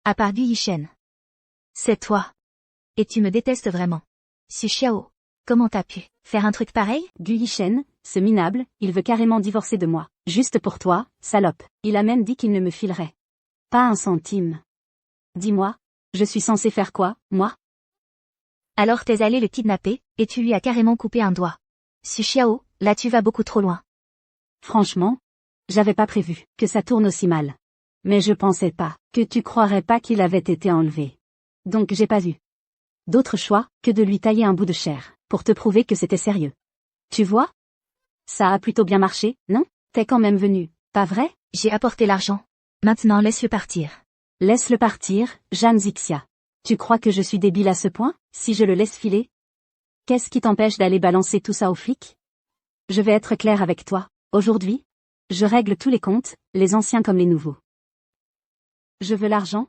À part Gu Yishen. C'est toi. Et tu me détestes vraiment. Su Xiao. Comment t'as pu faire un truc pareil? Gu Yishen, ce minable, il veut carrément divorcer de moi. Juste pour toi, salope. Il a même dit qu'il ne me filerait pas un centime. Dis-moi, je suis censé faire quoi, moi? Alors t'es allé le kidnapper, et tu lui as carrément coupé un doigt. Su Xiao, là tu vas beaucoup trop loin. Franchement, j'avais pas prévu que ça tourne aussi mal. Mais je pensais pas que tu croirais pas qu'il avait été enlevé. Donc j'ai pas eu d'autre choix que de lui tailler un bout de chair, pour te prouver que c'était sérieux. Tu vois? Ça a plutôt bien marché, non? T'es quand même venu, pas vrai? J'ai apporté l'argent. Maintenant laisse-le partir. Laisse-le partir, Jeanne Zixia. Tu crois que je suis débile à ce point, si je le laisse filer? Qu'est-ce qui t'empêche d'aller balancer tout ça aux flics? Je vais être clair avec toi. Aujourd'hui, je règle tous les comptes, les anciens comme les nouveaux. Je veux l'argent.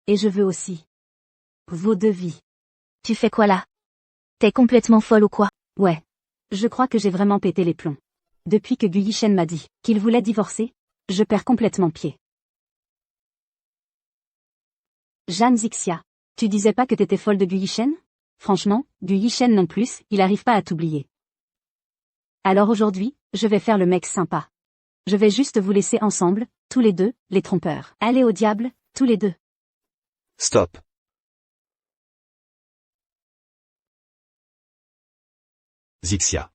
Et je veux aussi vos devis. Tu fais quoi là? T'es complètement folle ou quoi? Ouais. Je crois que j'ai vraiment pété les plombs. Depuis que Gu Yishen m'a dit qu'il voulait divorcer, je perds complètement pied. Jeanne Zixia. Tu disais pas que t'étais folle de Gu Yishen? Franchement, Gu Yishen non plus, il arrive pas à t'oublier. Alors aujourd'hui, je vais faire le mec sympa. Je vais juste vous laisser ensemble, tous les deux, les trompeurs. Allez au diable, tous les deux. Stop. Zixia.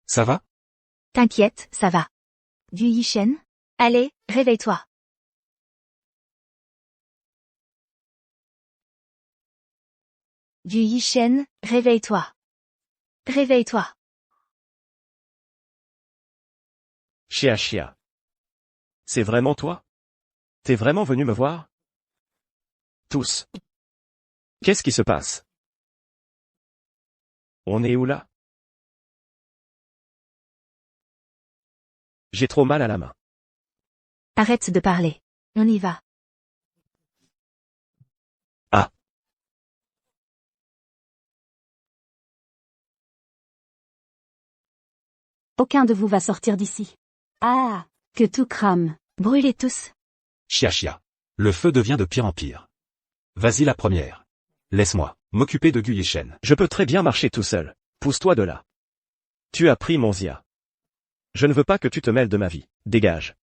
Ça va? T'inquiète, ça va. Gu Yishen? Allez, réveille-toi. Gu Yishen, réveille-toi. Réveille-toi. Chia. C'est vraiment toi? T'es vraiment venu me voir? Tous. Qu'est-ce qui se passe? On est où là? J'ai trop mal à la main. Arrête de parler. On y va. Ah. Aucun de vous va sortir d'ici. Ah, que tout crame. Brûlez tous. Chia. Le feu devient de pire en pire. Vas-y la première. Laisse-moi m'occuper de Gu Yishen. Je peux très bien marcher tout seul. Pousse-toi de là. Tu as pris mon Zia. Je ne veux pas que tu te mêles de ma vie. Dégage.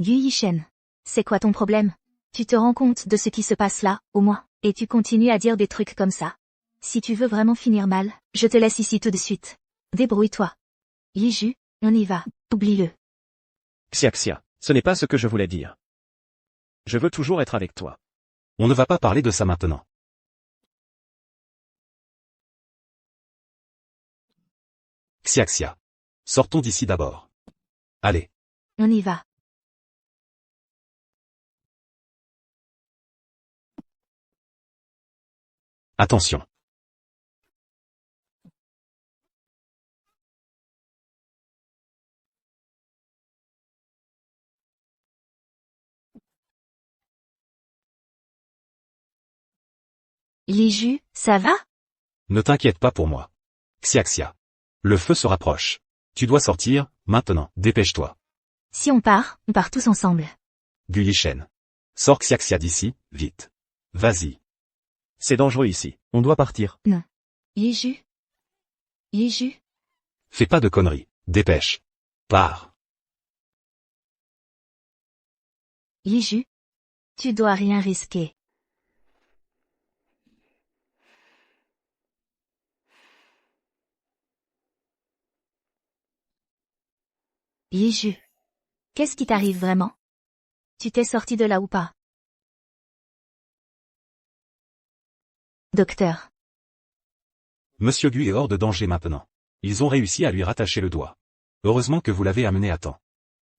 Gu Yishen. C'est quoi ton problème? Tu te rends compte de ce qui se passe là, au moins, et tu continues à dire des trucs comme ça. Si tu veux vraiment finir mal, je te laisse ici tout de suite. Débrouille-toi. Yiju, on y va, oublie-le. Xiaxia, ce n'est pas ce que je voulais dire. Je veux toujours être avec toi. On ne va pas parler de ça maintenant. Xiaxia. Sortons d'ici d'abord. Allez. On y va. Attention. Liju, ça va? Ne t'inquiète pas pour moi. Xiaxia. Le feu se rapproche. Tu dois sortir, maintenant, dépêche-toi. Si on part tous ensemble. Gu Yishen. Sors Xiaxia d'ici, vite. Vas-y. C'est dangereux ici. On doit partir. Non. Yiju. Yiju. Fais pas de conneries. Dépêche. Pars. Yiju. Tu dois rien risquer. Yiju. Qu'est-ce qui t'arrive vraiment? Tu t'es sorti de là ou pas? Docteur. Monsieur Gu est hors de danger maintenant. Ils ont réussi à lui rattacher le doigt. Heureusement que vous l'avez amené à temps.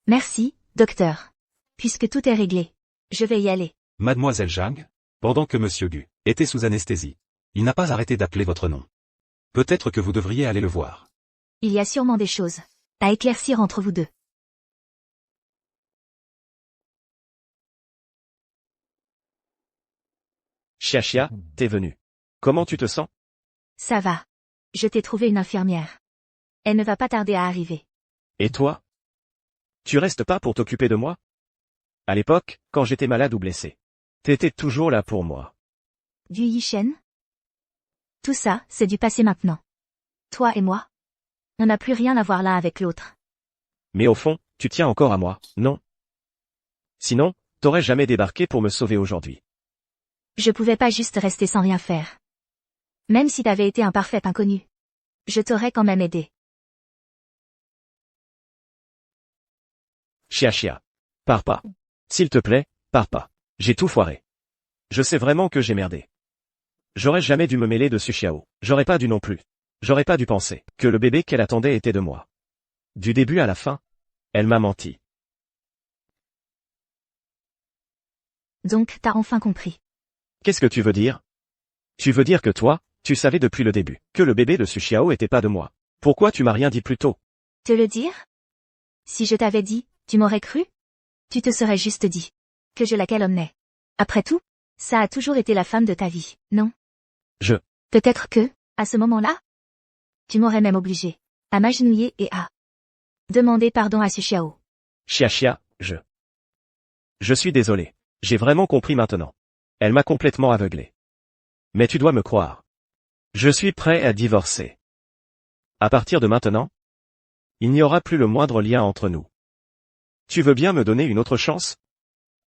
Merci, docteur. Puisque tout est réglé, je vais y aller. Mademoiselle Zhang, pendant que Monsieur Gu était sous anesthésie, il n'a pas arrêté d'appeler votre nom. Peut-être que vous devriez aller le voir. Il y a sûrement des choses à éclaircir entre vous deux. Xiaxia, t'es venu. Comment tu te sens? Ça va. Je t'ai trouvé une infirmière. Elle ne va pas tarder à arriver. Et toi? Tu restes pas pour t'occuper de moi? À l'époque, quand j'étais malade ou blessé. T'étais toujours là pour moi. Gu Yishen? Tout ça, c'est du passé maintenant. Toi et moi? On n'a plus rien à voir l'un avec l'autre. Mais au fond, tu tiens encore à moi, non? Sinon, t'aurais jamais débarqué pour me sauver aujourd'hui. Je pouvais pas juste rester sans rien faire. Même si t'avais été un parfait inconnu. Je t'aurais quand même aidé. Xiaxia. Pars pas. S'il te plaît, pars pas. J'ai tout foiré. Je sais vraiment que j'ai merdé. J'aurais jamais dû me mêler de Suxiao. J'aurais pas dû non plus. J'aurais pas dû penser que le bébé qu'elle attendait était de moi. Du début à la fin, elle m'a menti. Donc t'as enfin compris. Qu'est-ce que tu veux dire? Tu veux dire que toi, tu savais depuis le début que le bébé de Suxiao était pas de moi. Pourquoi tu m'as rien dit plus tôt? Te le dire? Si je t'avais dit, tu m'aurais cru? Tu te serais juste dit que je la calomniais. Après tout, ça a toujours été la femme de ta vie, non? Peut-être que, à ce moment-là, tu m'aurais même obligé à m'agenouiller et à demander pardon à Suxiao. Xiaxia, je suis désolé. J'ai vraiment compris maintenant. Elle m'a complètement aveuglé. Mais tu dois me croire. Je suis prêt à divorcer. À partir de maintenant, il n'y aura plus le moindre lien entre nous. Tu veux bien me donner une autre chance?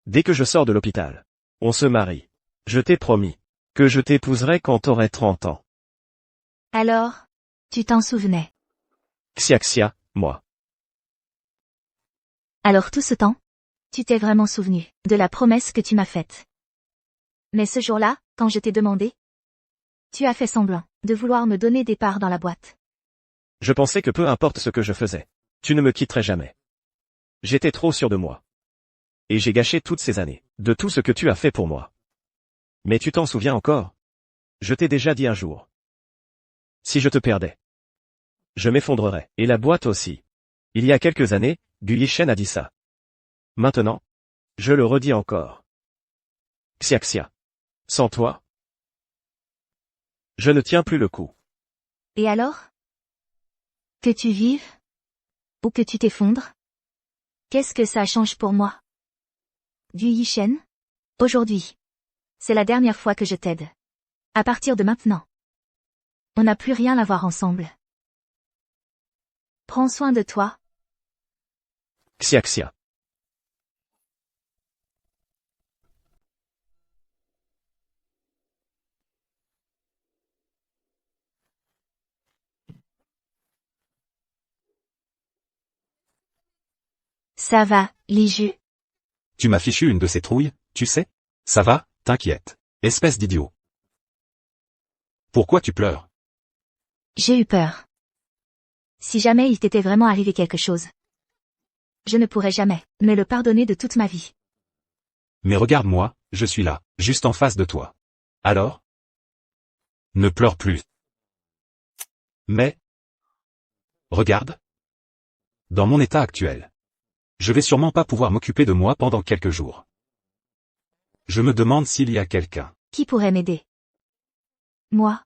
Dès que je sors de l'hôpital, on se marie. Je t'ai promis que je t'épouserai quand t'aurais 30 ans. Alors, tu t'en souvenais. Xiaxia, moi. Alors tout ce temps, tu t'es vraiment souvenu de la promesse que tu m'as faite. Mais ce jour-là, quand je t'ai demandé, tu as fait semblant de vouloir me donner des parts dans la boîte. Je pensais que peu importe ce que je faisais, tu ne me quitterais jamais. J'étais trop sûr de moi. Et j'ai gâché toutes ces années, de tout ce que tu as fait pour moi. Mais tu t'en souviens encore? Je t'ai déjà dit un jour. Si je te perdais, je m'effondrerais, et la boîte aussi. Il y a quelques années, Gu Yishen a dit ça. Maintenant, je le redis encore. Xiaxia. Sans toi, je ne tiens plus le coup. Et alors? Que tu vives? Ou que tu t'effondres? Qu'est-ce que ça change pour moi? Gu Yishen? Aujourd'hui. C'est la dernière fois que je t'aide. À partir de maintenant. On n'a plus rien à voir ensemble. Prends soin de toi. Xiaxia. Ça va, Li Ju. Tu m'as fichu une de ces trouilles, tu sais? Ça va, t'inquiète. Espèce d'idiot. Pourquoi tu pleures? J'ai eu peur. Si jamais il t'était vraiment arrivé quelque chose. Je ne pourrais jamais me le pardonner de toute ma vie. Mais regarde-moi, je suis là, juste en face de toi. Alors? Ne pleure plus. Mais... Regarde. Dans mon état actuel. Je vais sûrement pas pouvoir m'occuper de moi pendant quelques jours. Je me demande s'il y a quelqu'un. Qui pourrait m'aider? Moi.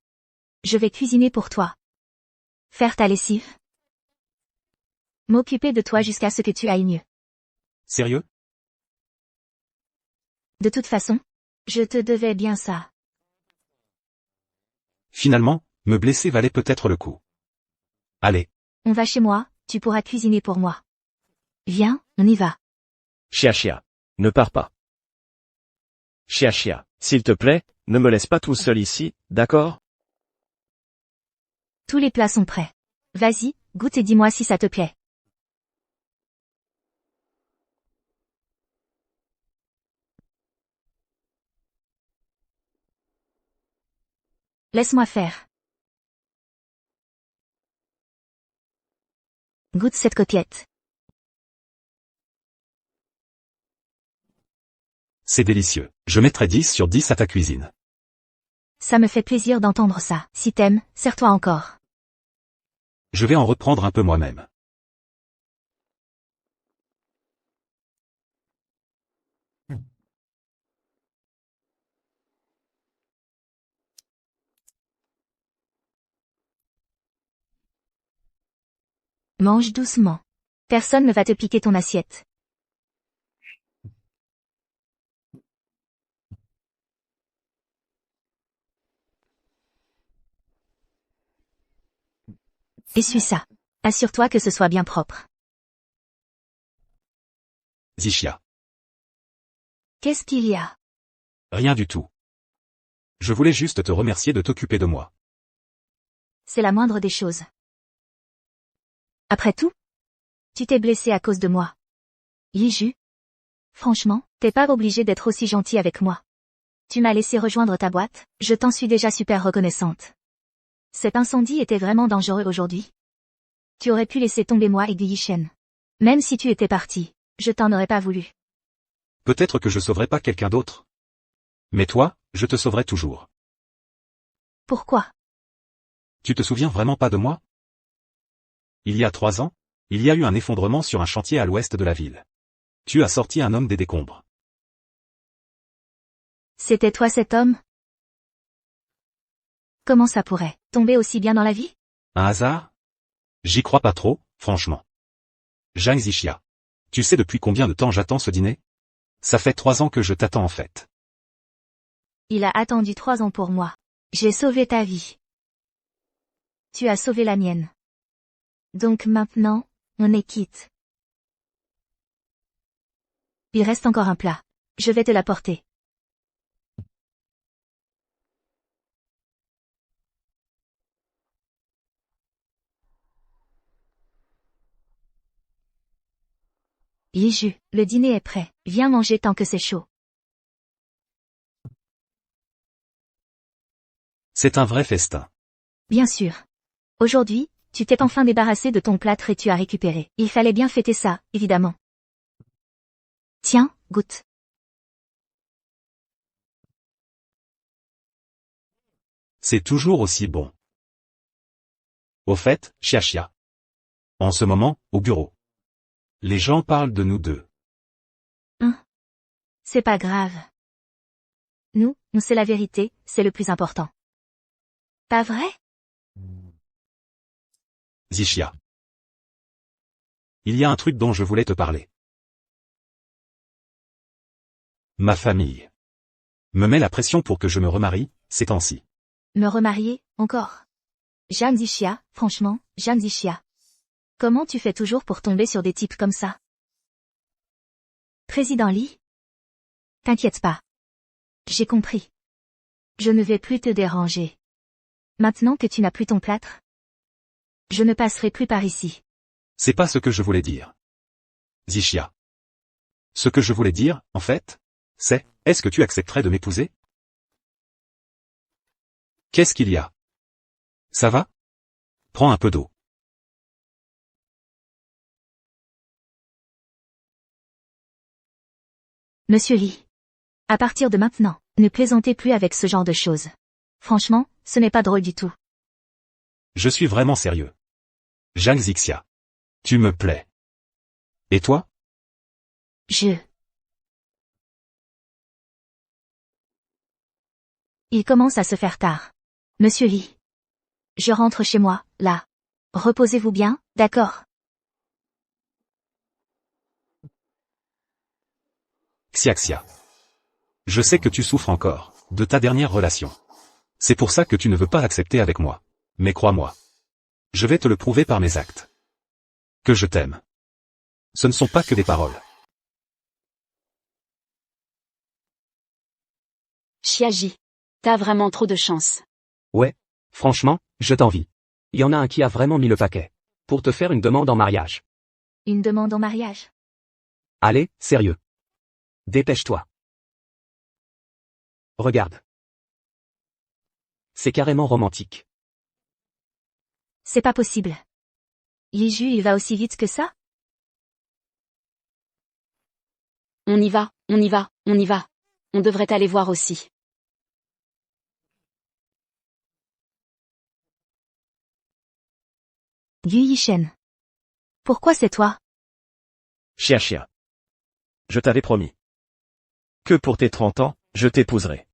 Je vais cuisiner pour toi. Faire ta lessive. M'occuper de toi jusqu'à ce que tu ailles mieux. Sérieux? De toute façon, je te devais bien ça. Finalement, me blesser valait peut-être le coup. Allez. On va chez moi, tu pourras cuisiner pour moi. Viens, on y va. Chia, ne pars pas. Chia, s'il te plaît, ne me laisse pas tout seul ici, d'accord? Tous les plats sont prêts. Vas-y, goûte et dis-moi si ça te plaît. Laisse-moi faire. Goûte cette copiette. C'est délicieux. Je mettrai 10 sur 10 à ta cuisine. Ça me fait plaisir d'entendre ça. Si t'aimes, sers-toi encore. Je vais en reprendre un peu moi-même. Mange doucement. Personne ne va te piquer ton assiette. Essuie ça. Assure-toi que ce soit bien propre. Zichia. Qu'est-ce qu'il y a? Rien du tout. Je voulais juste te remercier de t'occuper de moi. C'est la moindre des choses. Après tout, tu t'es blessé à cause de moi. Li Ju. Franchement, t'es pas obligé d'être aussi gentil avec moi. Tu m'as laissé rejoindre ta boîte, je t'en suis déjà super reconnaissante. Cet incendie était vraiment dangereux aujourd'hui. Tu aurais pu laisser tomber moi et Gu Yishen. Même si tu étais parti, je t'en aurais pas voulu. Peut-être que je sauverai pas quelqu'un d'autre. Mais toi, je te sauverai toujours. Pourquoi? Tu te souviens vraiment pas de moi? Il y a 3 ans, il y a eu un effondrement sur un chantier à l'ouest de la ville. Tu as sorti un homme des décombres. C'était toi cet homme? Comment ça pourrait tomber aussi bien dans la vie? Un hasard? J'y crois pas trop, franchement. Zhang Zichia. Tu sais depuis combien de temps j'attends ce dîner? Ça fait 3 ans que je t'attends en fait. Il a attendu 3 ans pour moi. J'ai sauvé ta vie. Tu as sauvé la mienne. Donc maintenant, on est quitte. Il reste encore un plat. Je vais te l'apporter. Li Ju, le dîner est prêt. Viens manger tant que c'est chaud. C'est un vrai festin. Bien sûr. Aujourd'hui, tu t'es enfin débarrassé de ton plâtre et tu as récupéré. Il fallait bien fêter ça, évidemment. Tiens, goûte. C'est toujours aussi bon. Au fait, Chia. En ce moment, au bureau. Les gens parlent de nous deux. C'est pas grave. Nous, on sait la vérité, c'est le plus important. Pas vrai? Zichia. Il y a un truc dont je voulais te parler. Ma famille me met la pression pour que je me remarie, ces temps-ci. Me remarier, encore? Zhang Zichia, franchement, Zhang Zichia. Comment tu fais toujours pour tomber sur des types comme ça? Président Li? T'inquiète pas. J'ai compris. Je ne vais plus te déranger. Maintenant que tu n'as plus ton plâtre, je ne passerai plus par ici. C'est pas ce que je voulais dire. Zixia. Ce que je voulais dire, en fait, c'est, est-ce que tu accepterais de m'épouser? Qu'est-ce qu'il y a? Ça va? Prends un peu d'eau. Monsieur Lee. À partir de maintenant, ne plaisantez plus avec ce genre de choses. Franchement, ce n'est pas drôle du tout. Je suis vraiment sérieux. Zhang Zixia. Tu me plais. Et toi? Il commence à se faire tard. Monsieur Lee. Je rentre chez moi, là. Reposez-vous bien, d'accord? Xiaxia. Je sais que tu souffres encore, de ta dernière relation. C'est pour ça que tu ne veux pas accepter avec moi. Mais crois-moi. Je vais te le prouver par mes actes. Que je t'aime. Ce ne sont pas que des paroles. Xiaji. T'as vraiment trop de chance. Ouais. Franchement, je t'envie. Il y en a un qui a vraiment mis le paquet. Pour te faire une demande en mariage. Une demande en mariage? Allez, sérieux. Dépêche-toi. Regarde. C'est carrément romantique. C'est pas possible. Yiju, il va aussi vite que ça? On y va, on y va, on y va. On devrait aller voir aussi. Yu Yishen. Pourquoi c'est toi? Chia. Je t'avais promis que pour tes 30 ans, je t'épouserai.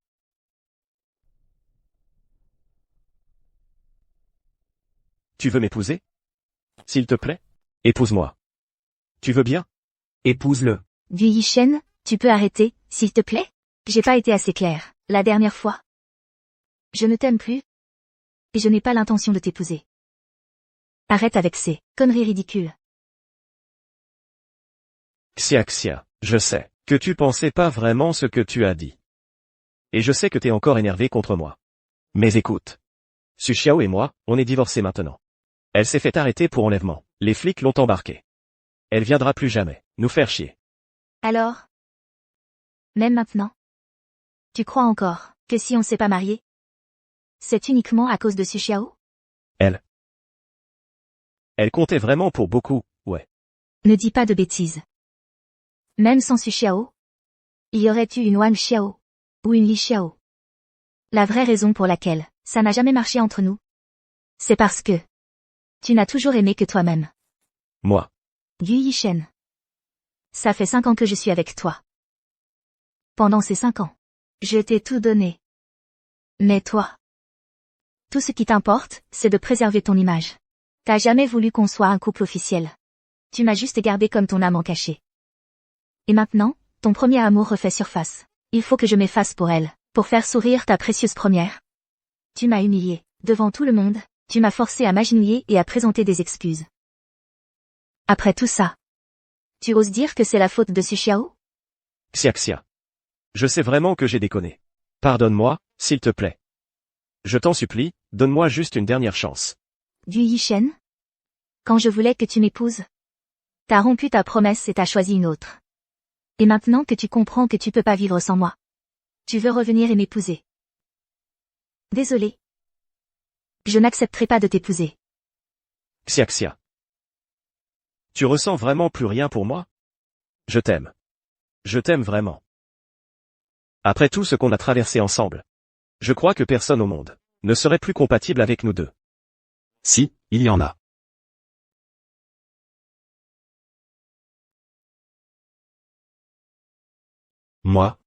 Tu veux m'épouser? S'il te plaît? Épouse-moi. Tu veux bien? Épouse-le. Yu Yishen, tu peux arrêter, s'il te plaît? J'ai pas été assez claire, la dernière fois. Je ne t'aime plus. Et je n'ai pas l'intention de t'épouser. Arrête avec ces conneries ridicules. Xia, je sais que tu pensais pas vraiment ce que tu as dit. Et je sais que t'es encore énervé contre moi. Mais écoute. Su Xiao et moi, on est divorcés maintenant. Elle s'est fait arrêter pour enlèvement. Les flics l'ont embarquée. Elle viendra plus jamais nous faire chier. Alors? Même maintenant? Tu crois encore que si on s'est pas marié, c'est uniquement à cause de Su Xiao? Elle comptait vraiment pour beaucoup, ouais. Ne dis pas de bêtises. Même sans Su Xiao, il y aurait eu une Wang Xiao, ou une Li Xiao. La vraie raison pour laquelle ça n'a jamais marché entre nous, c'est parce que tu n'as toujours aimé que toi-même. Moi. Yu Yishen. Ça fait 5 ans que je suis avec toi. Pendant ces 5 ans, je t'ai tout donné. Mais toi, tout ce qui t'importe, c'est de préserver ton image. T'as jamais voulu qu'on soit un couple officiel. Tu m'as juste gardé comme ton amant caché. Et maintenant, ton premier amour refait surface. Il faut que je m'efface pour elle, pour faire sourire ta précieuse première. Tu m'as humilié, devant tout le monde, tu m'as forcé à m'agenouiller et à présenter des excuses. Après tout ça, tu oses dire que c'est la faute de Su Xiao? Xia. Je sais vraiment que j'ai déconné. Pardonne-moi, s'il te plaît. Je t'en supplie, donne-moi juste une dernière chance. Yu Yishen? Quand je voulais que tu m'épouses, t'as rompu ta promesse et t'as choisi une autre. Et maintenant que tu comprends que tu peux pas vivre sans moi, tu veux revenir et m'épouser. Désolé. Je n'accepterai pas de t'épouser. Xia. Tu ressens vraiment plus rien pour moi? Je t'aime. Je t'aime vraiment. Après tout ce qu'on a traversé ensemble, je crois que personne au monde ne serait plus compatible avec nous deux. Si, il y en a. Moi?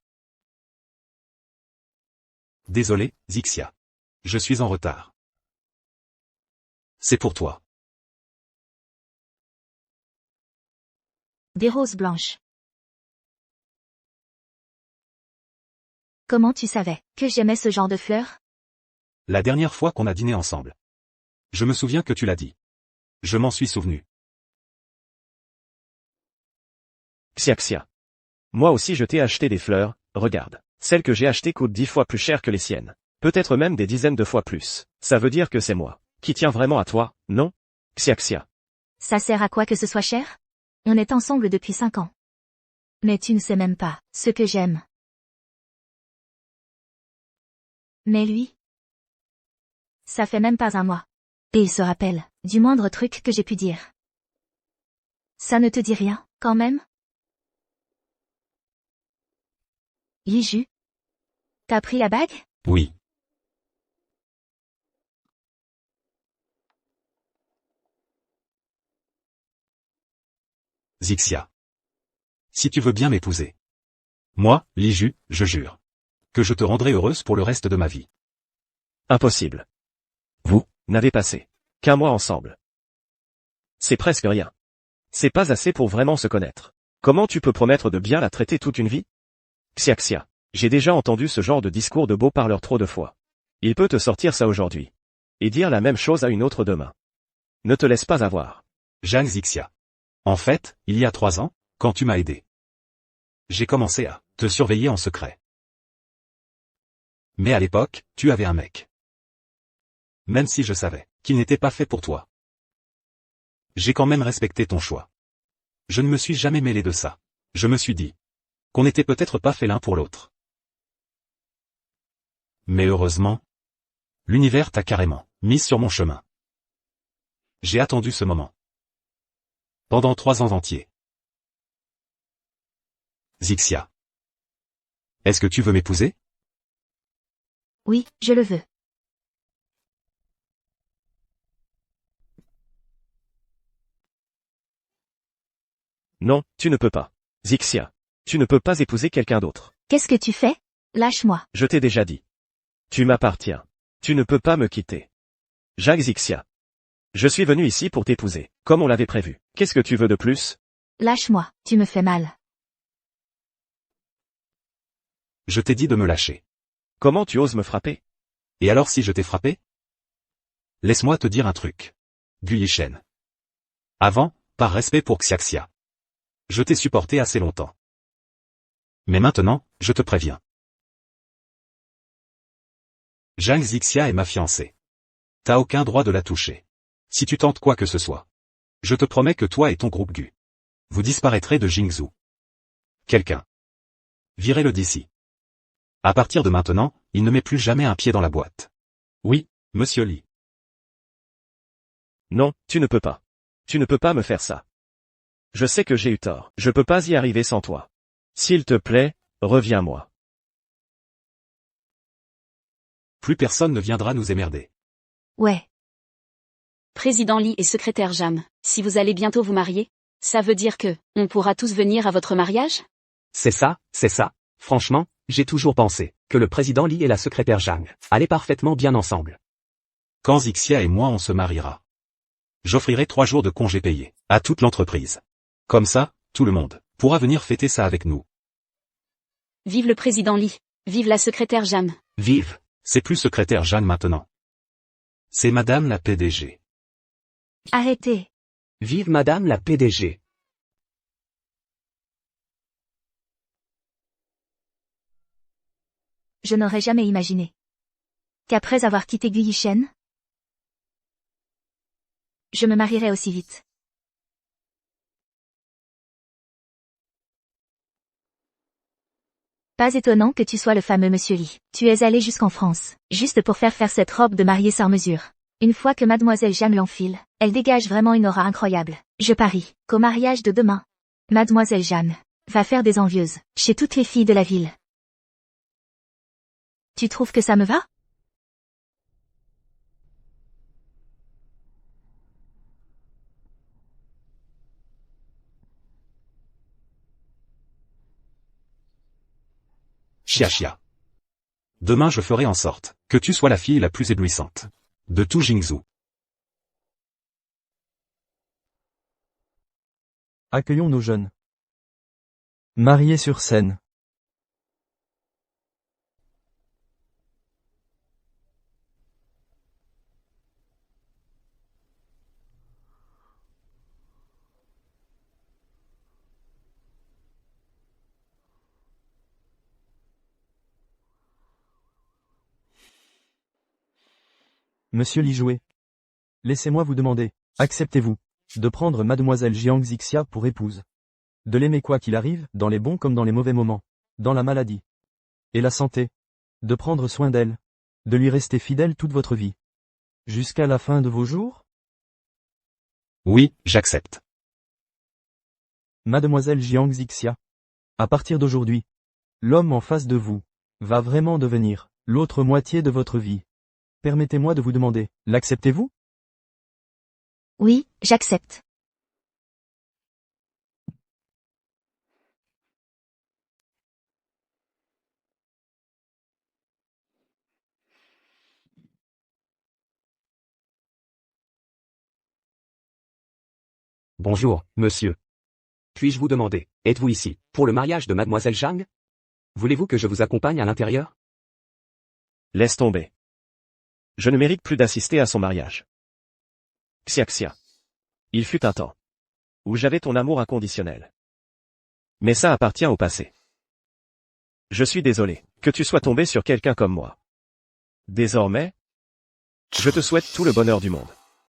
Désolé, Zixia. Je suis en retard. C'est pour toi. Des roses blanches. Comment tu savais que j'aimais ce genre de fleurs? La dernière fois qu'on a dîné ensemble. Je me souviens que tu l'as dit. Je m'en suis souvenu. Xia. Moi aussi je t'ai acheté des fleurs, regarde. Celles que j'ai achetées coûtent 10 fois plus cher que les siennes. Peut-être même des dizaines de fois plus. Ça veut dire que c'est moi qui tiens vraiment à toi, non? Xia. Ça sert à quoi que ce soit cher? On est ensemble depuis 5 ans. Mais tu ne sais même pas ce que j'aime. Mais lui, ça fait même pas un mois. Et il se rappelle du moindre truc que j'ai pu dire. Ça ne te dit rien, quand même? Yiju? T'as pris la bague? Oui. Zixia. Si tu veux bien m'épouser. Moi, Liju, je jure. Que je te rendrai heureuse pour le reste de ma vie. Impossible. Vous n'avez passé qu'un mois ensemble. C'est presque rien. C'est pas assez pour vraiment se connaître. Comment tu peux promettre de bien la traiter toute une vie? Xiaxia. J'ai déjà entendu ce genre de discours de beau parleur trop de fois. Il peut te sortir ça aujourd'hui. Et dire la même chose à une autre demain. Ne te laisse pas avoir. Zhang Zixia. En fait, il y a 3 ans, quand tu m'as aidé, j'ai commencé à te surveiller en secret. Mais à l'époque, tu avais un mec. Même si je savais qu'il n'était pas fait pour toi. J'ai quand même respecté ton choix. Je ne me suis jamais mêlé de ça. Je me suis dit qu'on n'était peut-être pas fait l'un pour l'autre. Mais heureusement, l'univers t'a carrément mis sur mon chemin. J'ai attendu ce moment. Pendant 3 ans entiers. Zixia. Est-ce que tu veux m'épouser? Oui, je le veux. Non, tu ne peux pas. Zixia. Tu ne peux pas épouser quelqu'un d'autre. Qu'est-ce que tu fais? Lâche-moi. Je t'ai déjà dit. Tu m'appartiens. Tu ne peux pas me quitter. Jacques Zixia. Je suis venu ici pour t'épouser, comme on l'avait prévu. Qu'est-ce que tu veux de plus? Lâche-moi, tu me fais mal. Je t'ai dit de me lâcher. Comment tu oses me frapper? Et alors si je t'ai frappé? Laisse-moi te dire un truc. Guyishen. Avant, par respect pour Xiaxia. Je t'ai supporté assez longtemps. Mais maintenant, je te préviens. Zhang Zixia est ma fiancée. T'as aucun droit de la toucher. Si tu tentes quoi que ce soit. Je te promets que toi et ton groupe Gu. Vous disparaîtrez de Jingzhou. Quelqu'un. Virez-le d'ici. À partir de maintenant, il ne met plus jamais un pied dans la boîte. Oui, monsieur Li. Non, tu ne peux pas. Tu ne peux pas me faire ça. Je sais que j'ai eu tort. Je peux pas y arriver sans toi. S'il te plaît, reviens-moi. Plus personne ne viendra nous émerder. Ouais. Président Li et secrétaire Jam, si vous allez bientôt vous marier, ça veut dire que, on pourra tous venir à votre mariage? C'est ça. Franchement, j'ai toujours pensé que le président Li et la secrétaire Zhang allaient parfaitement bien ensemble. Quand Zixia et moi on se mariera. J'offrirai 3 jours de congés payés à toute l'entreprise. Comme ça, tout le monde pourra venir fêter ça avec nous. Vive le président Li. Vive la secrétaire Jam. Vive. C'est plus secrétaire Jeanne maintenant. C'est madame la PDG. Arrêtez. Vive madame la PDG. Je n'aurais jamais imaginé qu'après avoir quitté Guyishen, je me marierais aussi vite. Pas étonnant que tu sois le fameux Monsieur Li. Tu es allé jusqu'en France, juste pour faire cette robe de mariée sans mesure. Une fois que Mademoiselle Jam l'enfile, elle dégage vraiment une aura incroyable. Je parie qu'au mariage de demain, Mademoiselle Jam va faire des envieuses chez toutes les filles de la ville. Tu trouves que ça me va? Chia. Demain je ferai en sorte que tu sois la fille la plus éblouissante de tout Jingzhou. Accueillons nos jeunes mariés sur scène. Monsieur Li Jouet. Laissez-moi vous demander, acceptez-vous de prendre mademoiselle Jiang Zixia pour épouse. De l'aimer quoi qu'il arrive, dans les bons comme dans les mauvais moments, dans la maladie et la santé. De prendre soin d'elle. De lui rester fidèle toute votre vie. Jusqu'à la fin de vos jours? Oui, j'accepte. Mademoiselle Jiang Zixia. À partir d'aujourd'hui, l'homme en face de vous va vraiment devenir l'autre moitié de votre vie. Permettez-moi de vous demander, l'acceptez-vous? Oui, j'accepte. Bonjour, monsieur. Puis-je vous demander, êtes-vous ici, pour le mariage de mademoiselle Zhang? Voulez-vous que je vous accompagne à l'intérieur? Laisse tomber. Je ne mérite plus d'assister à son mariage. Xia. Il fut un temps où j'avais ton amour inconditionnel. Mais ça appartient au passé. Je suis désolé que tu sois tombé sur quelqu'un comme moi. Désormais, je te souhaite tout le bonheur du monde.